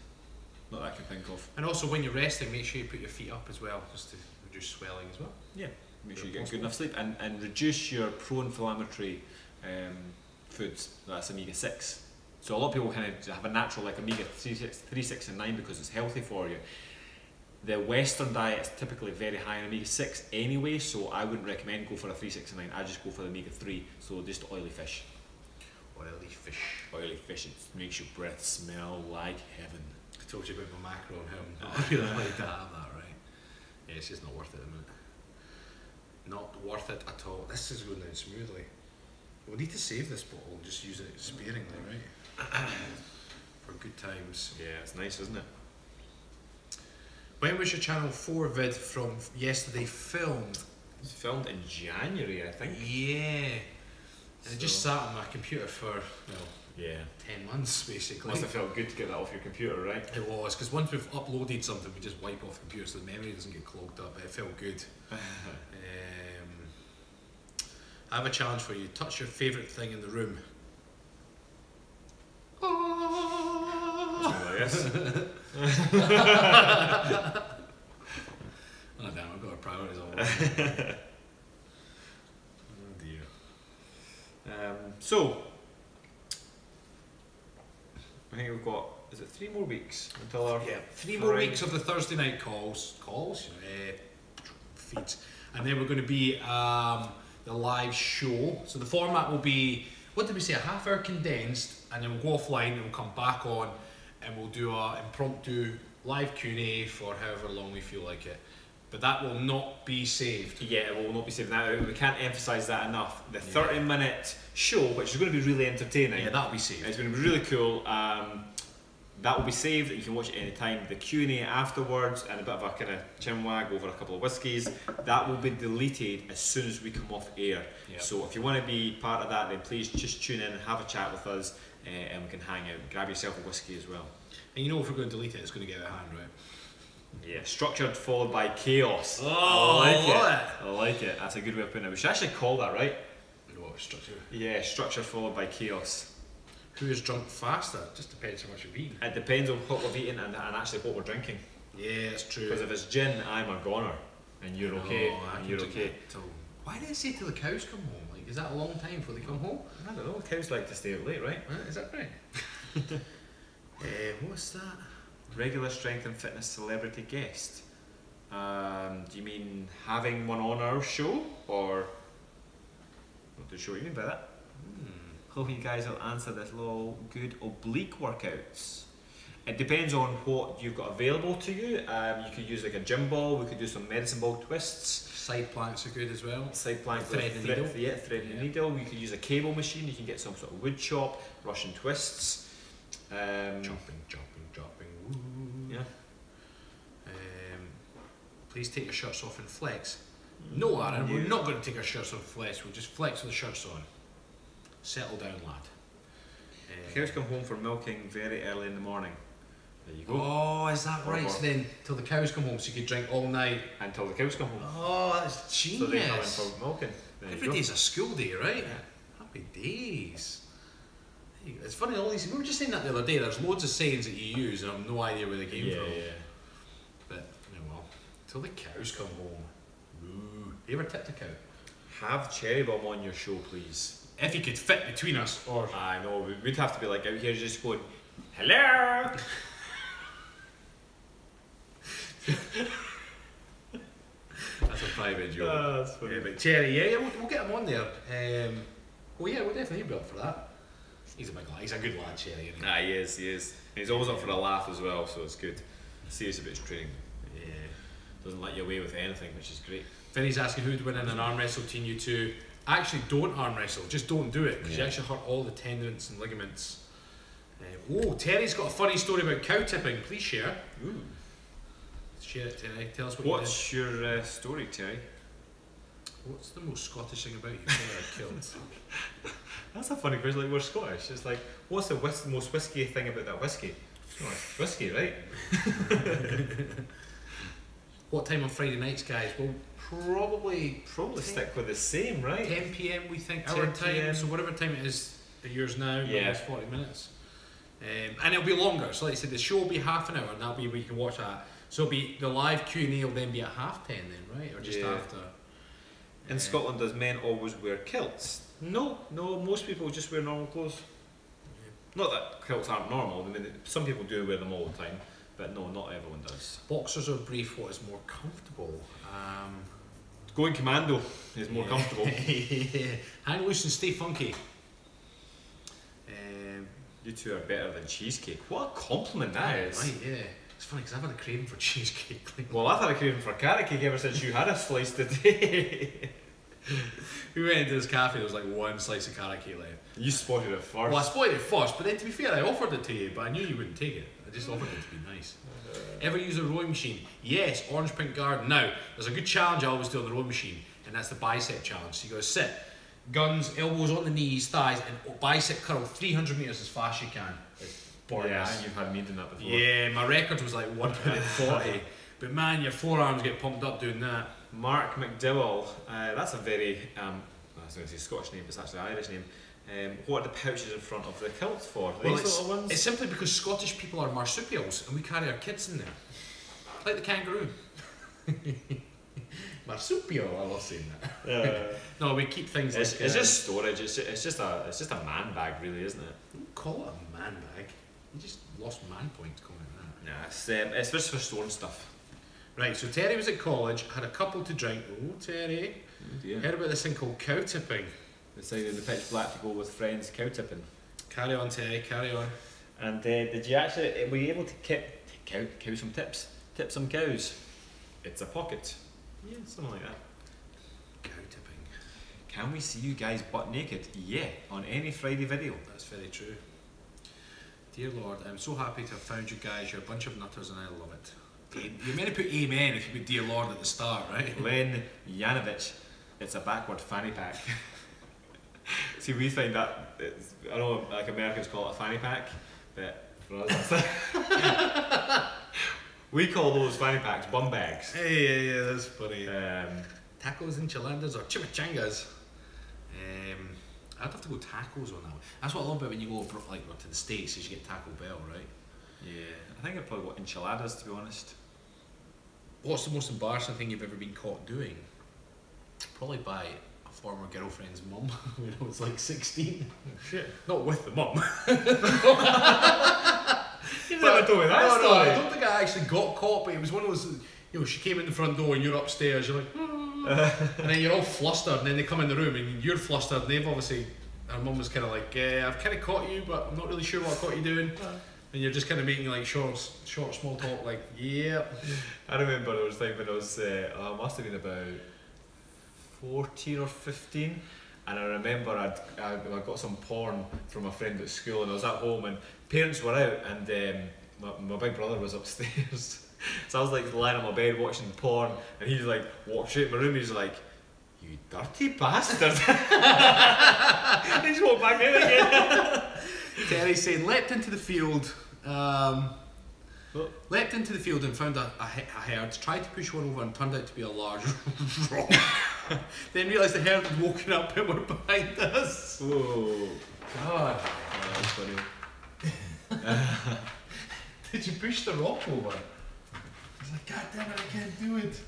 Not that I can think of. And also when you're resting, make sure you put your feet up as well, just to reduce swelling as well. Yeah, make sure you get good enough sleep, and reduce your pro-inflammatory foods. That's omega-6. So a lot of people kind of have a natural like omega-3, 6 and 9 because it's healthy for you. The Western diet is typically very high in omega-6 anyway, so I wouldn't recommend go for a 3, 6 and 9. I just go for the omega-3, so just oily fish. Oily fish. Oily fish, it makes your breath smell like heaven. I told you about my macro and how I'm not really like to have that, right? Yeah, it's just not worth it at the minute. Not worth it at all. This is going down smoothly. We'll need to save this bottle and just use it sparingly, right? For good times. Yeah, it's nice, isn't it? When was your Channel 4 vid from yesterday filmed? It's filmed in January, I think. Yeah. And it just sat on my computer for, well, Yeah. 10 months basically. Must have felt good to get that off your computer, right? It was, because once we've uploaded something, we just wipe off the computer so the memory doesn't get clogged up. It felt good. I have a challenge for you. Touch your favourite thing in the room. Yes. Oh damn, I've got our priorities all wrong. Oh dear. So, I think we've got, is it 3 more weeks until our... Yeah, 3 more weeks of the Thursday night feeds. And then we're going to be the live show. So the format will be, what did we say, a half hour condensed, and then we'll go offline and we'll come back on and we'll do an impromptu live Q&A for however long we feel like it. But that will not be saved. Yeah, it will not be saved now. We can't emphasise that enough. The 30-minute show, which is going to be really entertaining. Yeah, that'll be saved. It's going to be really cool. That will be saved. You can watch it any time. The Q&A afterwards and a bit of a kind of chinwag over a couple of whiskies, that will be deleted as soon as we come off air. Yep. So if you want to be part of that, then please just tune in and have a chat with us, and we can hang out. Grab yourself a whiskey as well. And you know, if we're going to delete it, it's going to get out of hand, right? Yeah, structured followed by chaos. Oh, I like I love it. I like it. That's a good way of putting it. We should actually call that, right? What structure? Yeah, structure followed by chaos. Who is drunk faster? Just depends how much you've eaten. It depends on what we've eaten and actually what we're drinking. Yeah, it's true. Because if it's gin, I'm a goner, and you're okay, I and can you're drink okay. it till- Why did they say till the cows come home? Like, is that a long time before they come home? I don't know. Cows like to stay out late, right? Is that right? What's that? Regular strength and fitness celebrity guest. Do you mean having one on our show, or not too sure what you mean by that? Hope you guys will answer this little good oblique workouts. It depends on what you've got available to you. You could use like a gym ball. We could do some medicine ball twists. Side planks are good as well. Side plank Thread with and needle. Yeah, thread and needle. You could use a cable machine. You can get some sort of wood chop, Russian twists. Jumping. Woo. Yeah. Please take your shirts off and flex. No, Aaron, we're not going to take our shirts off and flex. We'll just flex with the shirts on. Settle down, lad. Cows come home for milking very early in the morning. There you go. Oh, is that right? Or- So then, till the cows come home, so you could drink all night. Until the cows come home. Oh, that's So they come in genius. for milking. There you Every go. day's a school day, right? Yeah. Happy days. There you go. It's funny, all these. We were just saying that the other day. There's loads of sayings that you use, and I've no idea where they came Yeah, from. yeah. But well, till the cows come home. Ooh. You ever tipped a cow? Have Cherry Bomb on your show, please. If he could fit between us, or I know, we'd have to be like out here just going, hello! that's a private joke. That's funny. Yeah, but Cherry, yeah, we'll get him on there. Well, yeah, we'll definitely be up for that. He's a big lad. He's a good lad, Cherry. Isn't he? He is, he is. And he's always up for a laugh as well, so it's good. Serious about his training. Yeah. Doesn't let you away with anything, which is great. Vinny's asking who'd win in an arm wrestle between you two. Actually, don't arm wrestle. Just don't do it because you actually hurt all the tendons and ligaments. Terry's got a funny story about cow tipping. Please share. Ooh. Share it, Terry. Tell us what What's your story, Terry? What's the most Scottish thing about you? Killed. That's a funny question. Like, we're Scottish. It's like, what's the most whisky thing about that whiskey? Oh, it's whiskey, right? What time on Friday nights, guys? Well, probably Stick with the same, right? 10 PM we think 10 our time. PM. So whatever time it is at yours now, Yeah. it's 40 minutes. And it'll be longer. So like I said, the show will be half an hour, and that'll be where you can watch that. So it'll be the live Q&A will then be at 10:30 then, right? Or just Yeah. after. In Scotland, does men always wear kilts? No, most people just wear normal clothes. Not that kilts aren't normal. I mean, some people do wear them all the time, but no, not everyone does. Boxers or brief, what is more comfortable? Going commando is more comfortable. Yeah. Hang loose and stay funky. You two are better than cheesecake. What a compliment that is. Right, yeah. It's funny because I've had a craving for cheesecake lately. Well, I've had a craving for carrot cake ever since you had a slice today. We went into this cafe, there was like one slice of carrot cake left. You spotted it first. Well, I spotted it first, but then to be fair, I offered it to you, but I knew you wouldn't take it. I just offered it to be nice. Ever use a rowing machine? Yes, Orange Pink Garden. Now, there's a good challenge I always do on the rowing machine, and that's the bicep challenge. So you got to sit guns, elbows on the knees, thighs, and bicep curl 300 metres as fast as you can. It's boring. Yeah, you've had me doing that before. Yeah, my record was like 1 minute 40. But man, your forearms get pumped up doing that. Mark McDowell, that's a very, I was going to say Scottish name, but it's actually an Irish name. What are the pouches in front of the kilts for? These little ones? It's simply because Scottish people are marsupials and we carry our kids in there. Like the kangaroo. Marsupial, I love saying that. No, we keep things It's like... just storage, it's just a man bag really, isn't it? Don't call it a man bag. You just lost man points calling it that. Nah, it's just for storing stuff. Right, so Terry was at college, had a couple to drink. Oh, Terry. Oh dear. Heard about this thing called cow tipping. Decided in the pitch black to go with friends cow tipping. Carry on, Terry, carry on. And did you actually, were you able to cow some tips? Tip some cows? It's a pocket. Yeah, something like that. Cow tipping. Can we see you guys butt naked? Yeah, on any Friday video. That's very true. Dear Lord, I'm so happy to have found you guys. You're a bunch of nutters and I love it. You're meant to put amen if you put dear Lord at the start, right? Len Yanovich, it's a backward fanny pack. See, we find that, I know like Americans call it a fanny pack, but for us, we call those fanny packs bum bags. Hey, yeah, that's funny. Tacos, enchiladas, or chimichangas. I'd have to go tacos on that one. That's what I love about when you go like to the States, is you get Taco Bell, right? Yeah, I think I'd probably go enchiladas, to be honest. What's the most embarrassing thing you've ever been caught doing? Probably by a former girlfriend's mum when I was like 16. Shit. Not with the mum. You never told me that story. No, I don't think I actually got caught, but it was one of those, you know, she came in the front door and you're upstairs, you're like, and then you're all flustered, and then they come in the room and you're flustered, and they've obviously, her mum was kind of like, I've kind of caught you, but I'm not really sure what I caught you doing. And you're just kind of making like short small talk, like, yeah. I remember there was a time when I was, I must have been about 14 or 15, and I remember I got some porn from a friend at school, and I was at home, and parents were out, and my big brother was upstairs. So I was like lying on my bed watching porn, and he's like walked straight in my room, he's like, "You dirty bastard." He just walked back in again. Terry's saying, leapt into the field and found a herd, tried to push one over and turned out to be a large rock. Then realised the herd had woken up and were behind us. Whoa. God. Oh, that's funny. Did you push the rock over? I was like, God damn it, I can't do it.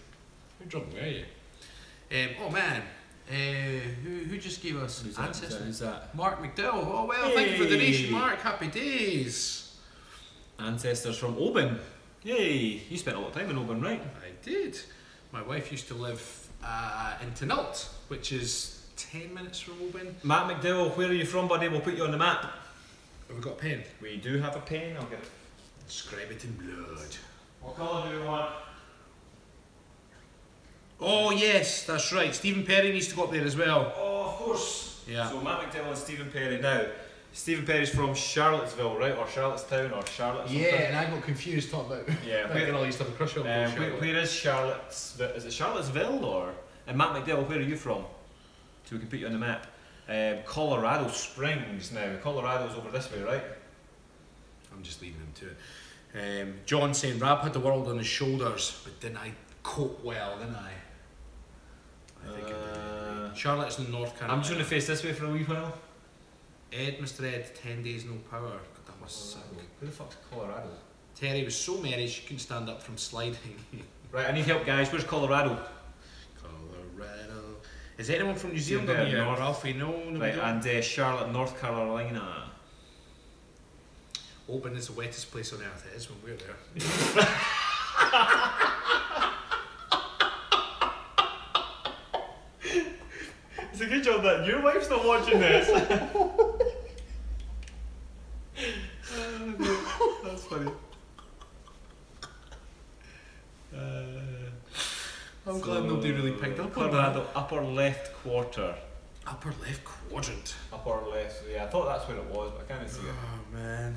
How drunk were you? Oh man. Who just gave us ancestors? Who's that? Mark McDowell. Oh well, thank you for the donation, Mark. Happy days. Ancestors from Oban. Yay! You spent a lot of time in Oban, right? I did. My wife used to live in Tynult, which is 10 minutes from Oban. Matt McDowell, where are you from, buddy? We'll put you on the map. Have we got a pen? We do have a pen. I'll get it. Scribe it in blood. What colour do we want? Oh yes, that's right. Stephen Perry needs to go up there as well. Oh, of course. Yeah. So Matt McDowell and Stephen Perry. Now, Stephen Perry's from Charlottesville, right? Or Charlottetown, or Charlotte something? Yeah, and I got confused talking about yeah, where I used to have a crush on. Where is Charlottesville? Is it Charlottesville or? And Matt McDowell, where are you from? So we can put you on the map. Colorado Springs. Now, Colorado's over this way, right? I'm just leaving him to it. John saying, Rab had the world on his shoulders, but didn't I cope well, didn't I? I think I did. Charlotte's in North Carolina. I'm just going to face this way for a wee while. Ed, Mr. Ed, 10 days no power. God, that must suck. Who the fuck's Colorado? Terry was so merry she couldn't stand up from sliding. Right, I need help, guys. Where's Colorado? Colorado. Is anyone from New Zealand on here? Ralphie, no. Right, and Charlotte, North Carolina. Oban is the wettest place on earth. It is when we're there. It's a good job that your wife's not watching this. That's funny. I'm glad nobody really picked up on Colorado, that. upper left quarter. Upper left quadrant. Upper left, yeah, I thought that's where it was, but I can't see it. Oh man.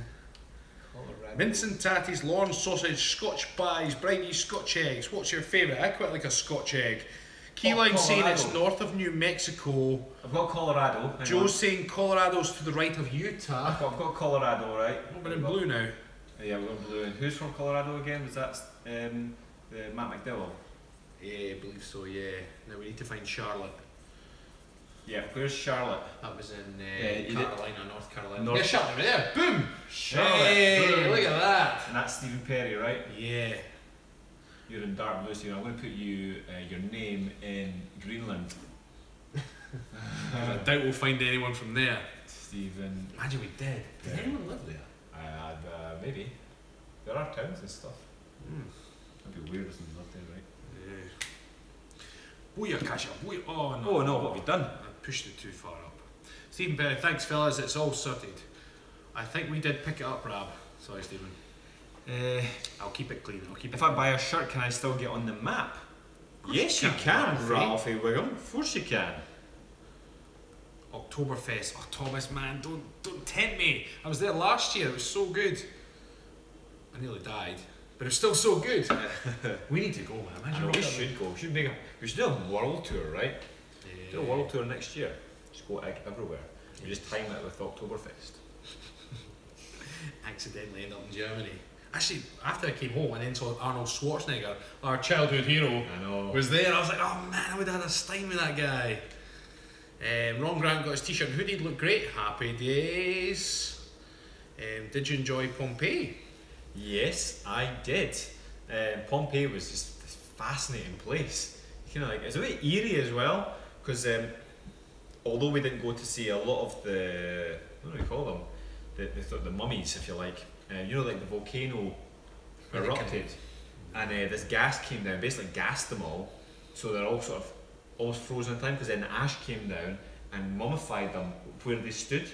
Colorado. Mince and tatties, lawn sausage, Scotch pies, bridie, Scotch eggs. What's your favourite? I quite like a Scotch egg. Keyline saying it's Colorado. north of New Mexico. I've got Colorado. Hang Joe's on. saying Colorado's to the right of Utah. I've got Colorado, right? We're in blue now. Yeah, we're in blue. And who's from Colorado again? Was that the Matt McDowell? Yeah, I believe so, yeah. Now we need to find Charlotte. Yeah, where's Charlotte? That was in you did- Carolina, North Carolina. North- Yeah, Charlotte, right there. Boom! Charlotte. Hey, Boom. look at that. And that's Stephen Perry, right? Yeah. You're in dark blue, so I'm going to put you your name in Greenland. I doubt we'll find anyone from there. Stephen. Imagine we did. Did Yeah. anyone live there? Maybe. There are towns and stuff. Hmm. That'd be weird if someone lived there, right? Yeah. Booyah, Kasha. Booyah. Oh no. Oh no, what have you done? I pushed it too far up. Stephen Perry, thanks fellas, it's all sorted. I think we did pick it up, Rab. Sorry, Stephen. I'll keep it clean. I'll keep it If clean. I buy a shirt, can I still get on the map? course Yes, you you can, can, Ralphie. Ralphie Wiggum. Of course you can. Oktoberfest. Oh, Thomas, man, don't tempt me. I was there last year. It was so good. I nearly died, but it was still so good. We need to go, man. I Imagine know, what we that should go. We should do a world tour, right? would- Do a world tour next year. Just go everywhere. We just time it with Oktoberfest. Accidentally end up in Germany. Actually, after I came home and then saw Arnold Schwarzenegger, our childhood hero, I know. was there. I was like, oh man, I would have had a steam with that guy. Ron Grant got his t-shirt and hoodie, looked great. Happy days. Did you enjoy Pompeii? Yes, I did. Pompeii was just this fascinating place. It's a bit eerie as well, because although we didn't go to see a lot of the, what do we call them? The mummies, if you like. Like the volcano erupted, and this gas came down, basically gassed them all, so they're all sort of almost frozen in time, because then the ash came down and mummified them where they stood.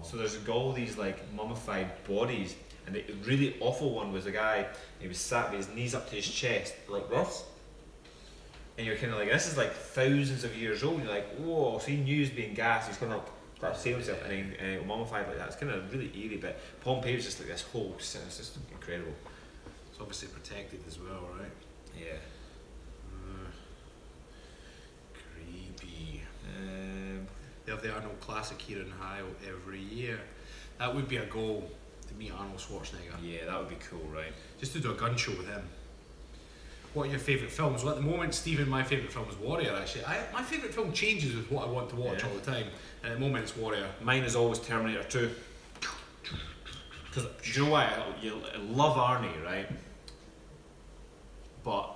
So there's all these like mummified bodies, and the really awful one was a guy, he was sat with his knees up to his chest like this, and you're kind of like, this is like thousands of years old. You're like, whoa, so he knew he was being gassed, he's gonna save himself, and then mummified like that. It's kind of really eerie, but Pompeii was just like this whole, it's just incredible. It's obviously protected as well, right? Yeah. Creepy. They have the Arnold Classic here in Ohio every year. That would be a goal, to meet Arnold Schwarzenegger. Yeah, that would be cool, right? Just to do a gun show with him. What are your favourite films? Well, at the moment, Stephen, my favourite film is Warrior, actually. My favourite film changes with what I want to watch Yeah. all the time. And at the moment, it's Warrior. Mine is always Terminator 2. Because, do you know why? I love Arnie, right? But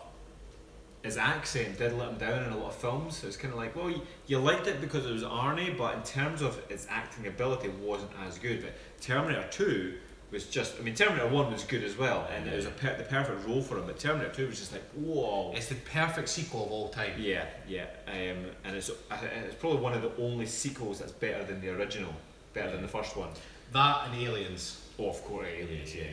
his accent did let him down in a lot of films. So it's kind of like, well, you liked it because it was Arnie, but in terms of his acting ability, it wasn't as good. But Terminator 2 was just, Terminator 1 was good as well, and it was the perfect role for him, but Terminator 2 was just like, whoa. It's the perfect sequel of all time. Yeah, and it's probably one of the only sequels that's better than the original, better than the first one. That and Aliens. Oh, of course, Aliens, yeah.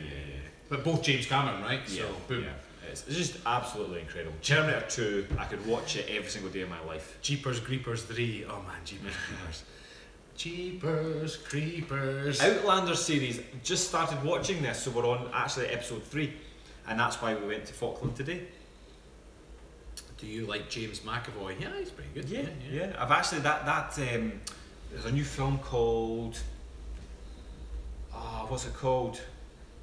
But both James Cameron, right? Yeah, So, boom. yeah. It's just absolutely incredible. Terminator 2, I could watch it every single day of my life. Jeepers Creepers 3. Oh man, Jeepers Creepers. Jeepers Creepers. Outlander series, just started watching this, so we're on actually episode 3, and that's why we went to Falkland today. Do you like James McAvoy? Yeah, he's pretty good. Yeah. I've actually there's a new film called, what's it called?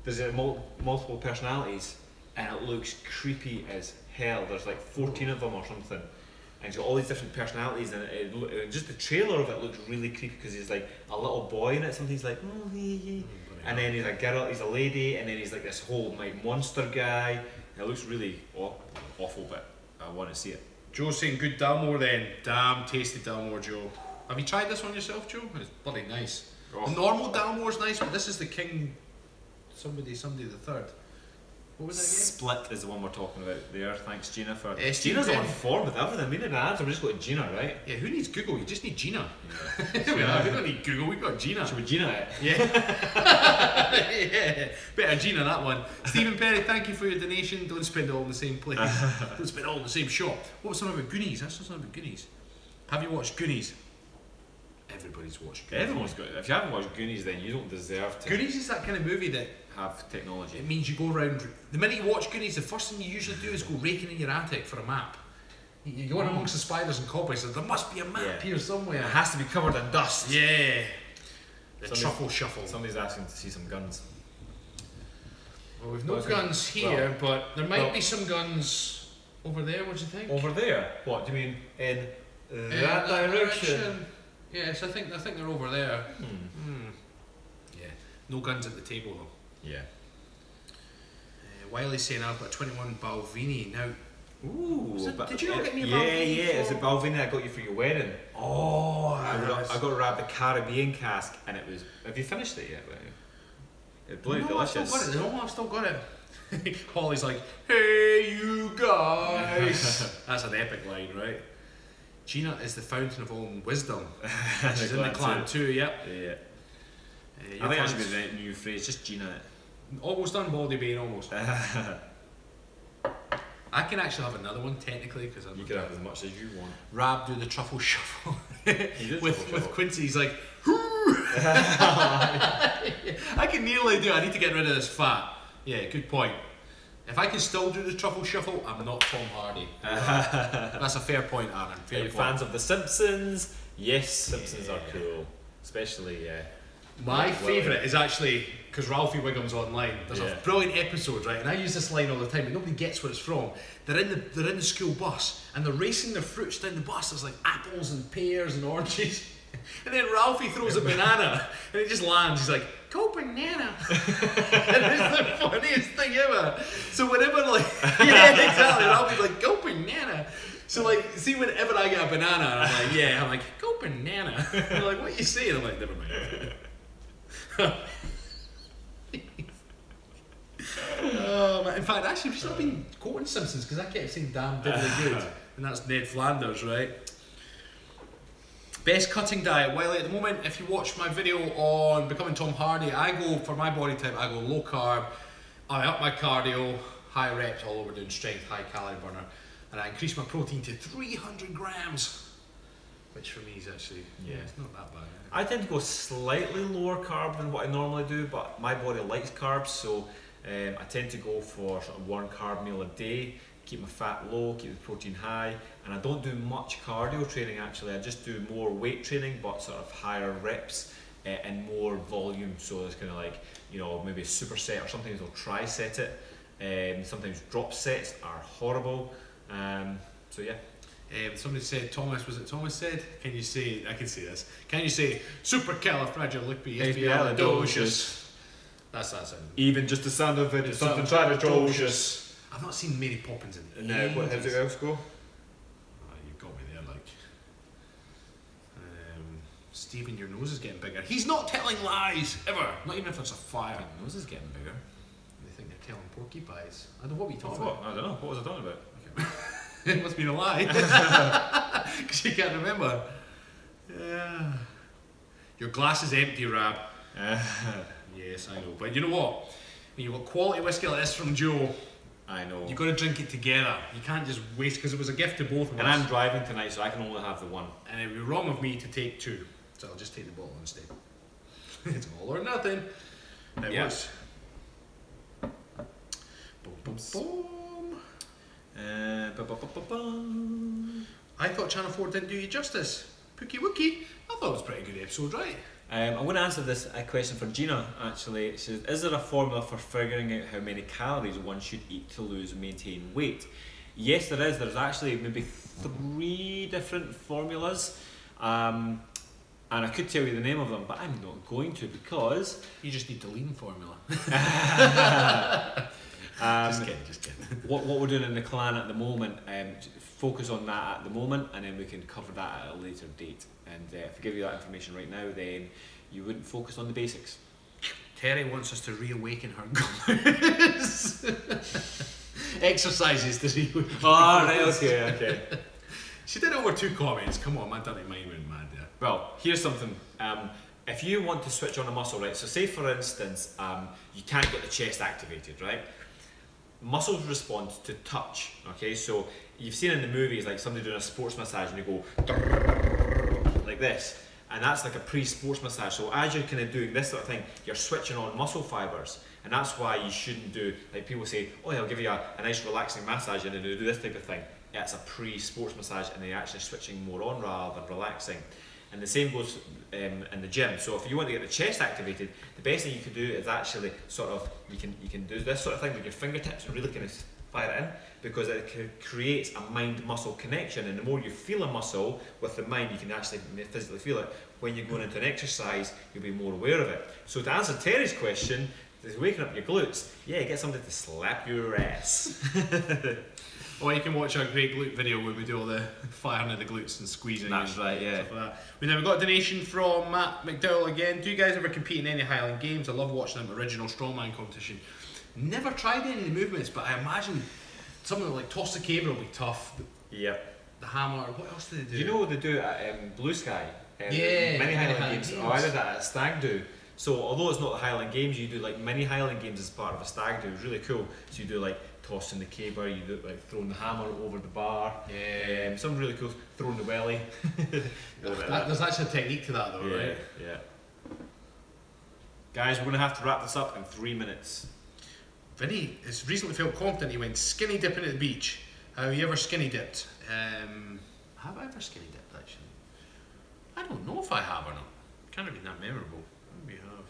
There's multiple personalities, and it looks creepy as hell. There's like 14 of them or something, and he's got all these different personalities, and just the trailer of it looks really creepy because he's like a little boy in it. Something he's like, oh, hey. And then he's a girl, he's a lady, and then he's like this whole like monster guy. And it looks really awful, but I want to see it. Joe's saying good Dalmore then. Damn tasty Dalmore, Joe. Have you tried this one yourself, Joe? It's bloody nice. Oh. The normal Dalmore's nice, but this is the King somebody the third. What was that Split is the one we're talking about there. Thanks, Gina, for. Steve Gina's Penn. on form with everything. We need an answer. We just go to Gina, right? again? Yeah, who needs Google? You just need Gina. Yeah. We don't need Google, we've got Gina. Should we Gina it? Yeah. Yeah. Better Gina that one. Stephen Perry, thank you for your donation. Don't spend it all in the same place. Don't spend it all in the same shop. What was something about Goonies? That's something about Goonies. Have you watched Goonies? Everybody's watched Goonies. Everyone's got it. If you haven't watched Goonies, then you don't deserve to Goonies is that kind of movie that have technology. it means you go around. The minute you watch Goonies, the first thing you usually do is go raking in your attic for a map. You go in amongst the spiders and cobwebs, there must be a map here somewhere. It has to be covered in dust. Yeah. The truffle shuffle. Somebody's asking to see some guns. Well, we've no guns here, but there might be some guns over there. What do you think? Over there? What do you mean in that direction? Yes, I think they're over there. Yeah. No guns at the table though. Yeah. Wiley's saying I've got 21 Balvenie now. Ooh, did you not get me a yeah, Balvenie? Yeah, it's a Balvenie I got you for your wedding. Oh, I got wrapped the Caribbean cask, and it was. Have you finished it yet? It blew delicious. I've still got it. Holly's like, hey, you guys. That's an epic line, right? Gina is the fountain of all wisdom. She's in the clan too, yep. Yeah. I think that should be the new phrase, just Gina. Almost done, Baldy Bane, almost. I can actually have another one, technically, because you can have as much as you want. Rab do the truffle shuffle. with Quincy, he's like, I can nearly do it. I need to get rid of this fat. Yeah, good point. If I can still do the truffle shuffle, I'm not Tom Hardy. That's a fair point, Aaron. Fair point. Fans of The Simpsons? Yes, Simpsons are cool. Especially, my favourite is actually, because Ralphie Wiggum's online, there's a brilliant episode, right? And I use this line all the time, but nobody gets where it's from. They're in the school bus, and they're racing their fruits down the bus. There's like apples and pears and oranges. And then Ralphie throws a banana, and it just lands. He's like, go banana. And it's the funniest thing ever. So whenever yeah, exactly, Ralphie's like, go banana. So like, see, whenever I get a banana, and I'm like, go banana. And they're like, what are you saying? I'm like, never mind. In fact, actually, we've still been quoting Simpsons because I kept saying damn diddly good, and that's Ned Flanders, right? Best cutting diet. Well, at the moment, if you watch my video on becoming Tom Hardy, I go, for my body type, I go low carb, I up my cardio, high reps, all over doing strength, high calorie burner, and I increase my protein to 300 grams, which for me is actually, it's not that bad. I tend to go slightly lower carb than what I normally do, but my body likes carbs, so I tend to go for sort of 1 carb meal a day, keep my fat low, keep the protein high, and I don't do much cardio training actually. I just do more weight training, but sort of higher reps and more volume. So it's kind of like, you know, maybe a superset, or sometimes I'll tri-set it. Sometimes drop sets are horrible. So yeah. Somebody said, Thomas, was it Thomas said? Can you say, I can say this, can you say supercalifragilisticexpialidocious? That's that sound. Even just the sound of it is something atrocious. I've not seen Mary Poppins in No, what how's it else go? You've got me there, like. Stephen, your nose is getting bigger. He's not telling lies, ever. Not even if it's a fire. My nose is getting bigger. They think they're telling porcupines. I don't know what we talking about. I don't know. What was I talking about? Okay. It must have been a lie. Because you can't remember. Yeah. Your glass is empty, Rab. Yes, I know. But you know what? When you've got quality whiskey like this from Joe, I know. You've got to drink it together. You can't just waste, because it was a gift to both of us. And I'm driving tonight, so I can only have the one. And it would be wrong of me to take 2. So I'll just take the bottle instead. It's all or nothing. It was. Boom, boom, boom. I thought Channel 4 didn't do you justice. Pookie Wookie. I thought it was a pretty good episode, right? I'm going to answer this question for Gina, actually. It says, is there a formula for figuring out how many calories one should eat to lose and maintain weight? Yes, there is. There's actually maybe 3 different formulas. And I could tell you the name of them, but I'm not going to, because... You just need the lean formula. Just kidding. What we're doing in the clan at the moment, focus on that at the moment, and then we can cover that at a later date. And if I give you that information right now, then you wouldn't focus on the basics. Terry wants us to reawaken her goals. Exercises to reawaken. Oh, right, okay. She did over 2 comments. Come on, my dirty mind went mad there. Well, here's something. If you want to switch on a muscle, right? So say for instance, you can't get the chest activated, right? Muscles respond to touch, okay? So you've seen in the movies, like somebody doing a sports massage and you go like this, and that's like a pre-sports massage. So as you're kind of doing this sort of thing, you're switching on muscle fibers, and that's why you shouldn't do, like people say, oh, I'll give you a nice relaxing massage and then do this type of thing. it's a pre-sports massage and they're actually switching more on rather than relaxing. And the same goes in the gym. So if you want to get the chest activated, the best thing you can do is actually sort of, you can do this sort of thing with your fingertips and really kind of fire it in, because it creates a mind-muscle connection, and the more you feel a muscle with the mind, you can actually physically feel it. When you're going into an exercise, you'll be more aware of it. So to answer Terry's question, is waking up your glutes, yeah, get somebody to slap your ass. Or you can watch our great glute video where we do all the firing of the glutes and squeezing. That's right, yeah. Stuff like that. We've got a donation from Matt McDowell again. Do you guys ever compete in any Highland Games? I love watching them original strongman competition. Never tried any of the movements, but I imagine something like toss the cable will be tough. Yep. The hammer. What else do they do? Do you know what they do at Blue Sky? Yeah, many Highland Games. Oh, I did that at Stag Do. So although it's not the Highland Games, you do like mini Highland Games as part of a Stag Do. It's really cool. So you do like tossing the caber, you do like throwing the hammer over the bar. Yeah. Some really cool, throwing the welly. There's actually a technique to that though, yeah, right? Yeah. Guys, we're going to have to wrap this up in 3 minutes. Vinny has recently felt confident. He went skinny dipping at the beach. Have you ever skinny dipped? Have I ever skinny dipped actually? I don't know if I have or not. Can't have been that memorable. Maybe I have.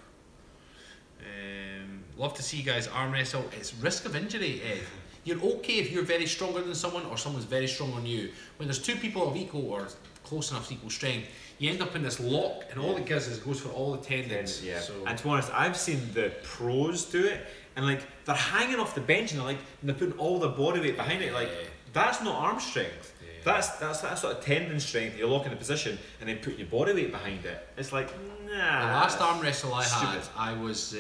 Love to see you guys arm wrestle. It's risk of injury, Ed. You're okay if you're very stronger than someone or someone's very strong on you. When there's two people of equal or close enough to equal strength, you end up in this lock, and all it gives is goes for all the tendons. Yeah. So. And to be honest, I've seen the pros do it, and like they're hanging off the bench and they're putting all their body weight behind it. Like that's not arm strength. Yeah. That's that sort of tendon strength. You're locking the position and then put your body weight behind it. It's like nah. The last arm wrestle I had, stupid. I was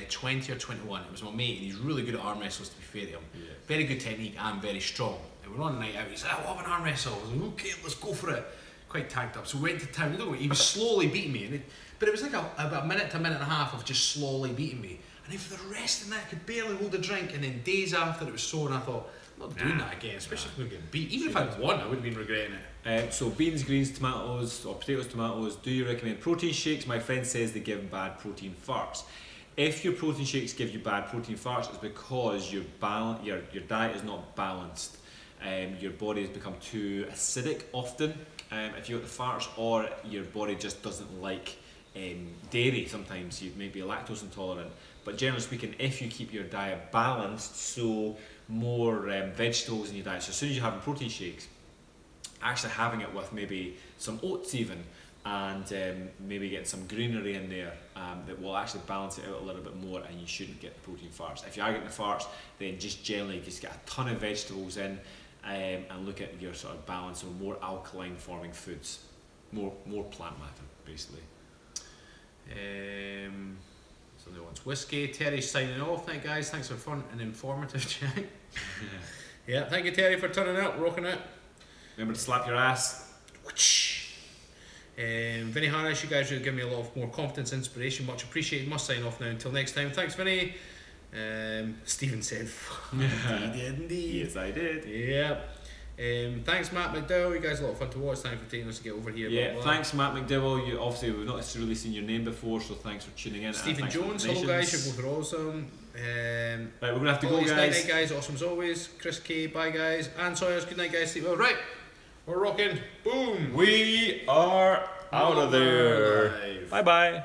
20 or 21. It was my mate, and he's really good at arm wrestles. To be fair to him, Yeah. very good technique and very strong. And we're on a night out. He said, "I love an arm wrestle." I was like, "Okay, let's go for it." Quite tagged up. So we went to town. He was slowly beating me, but it was like about a minute to a minute and a half of just slowly beating me. And then for the rest of the night, I could barely hold a drink. And then days after, it was sore, and I thought, I'm not doing that again, especially if we're getting beat. Even if I'd won, I would have been regretting it. So beans, greens, tomatoes, or potatoes, tomatoes. Do you recommend protein shakes? My friend says they give bad protein farts. If your protein shakes give you bad protein farts, it's because your diet is not balanced. Your body has become too acidic often. If you got the farts, or your body just doesn't like dairy, sometimes you may be lactose intolerant. But generally speaking, if you keep your diet balanced, so more vegetables in your diet, so as soon as you're having protein shakes, actually having it with maybe some oats even, and maybe getting some greenery in there, that will actually balance it out a little bit more, and you shouldn't get the protein farts. If you are getting the farts, then just generally just get a ton of vegetables in, and look at your sort of balance of more alkaline forming foods, more plant matter basically. Somebody wants whiskey. Terry's signing off. Thank you guys. Thanks for fun and informative chat. Yeah, thank you Terry for turning up, rocking it. Remember to slap your ass. Vinny Harris, you guys really give me a lot of more confidence, inspiration. Much appreciated. Must sign off now. Until next time. Thanks, Vinny. Stephen said, he did indeed. Yes, I did. Yeah. Thanks, Matt McDowell. You guys are a lot of fun to watch. Thanks for taking us to get over here. Yeah, thanks, Matt McDowell. You obviously we've not necessarily seen your name before, so thanks for tuning in. Stephen Jones, hello guys. You're both awesome. Right, we're gonna have to go, guys. Night night, guys. Awesome as always. Chris K. Bye, guys. Ann Sawyers. Good night, guys. Sleep well. Right, we're rocking. Boom. We are out of there. Bye bye.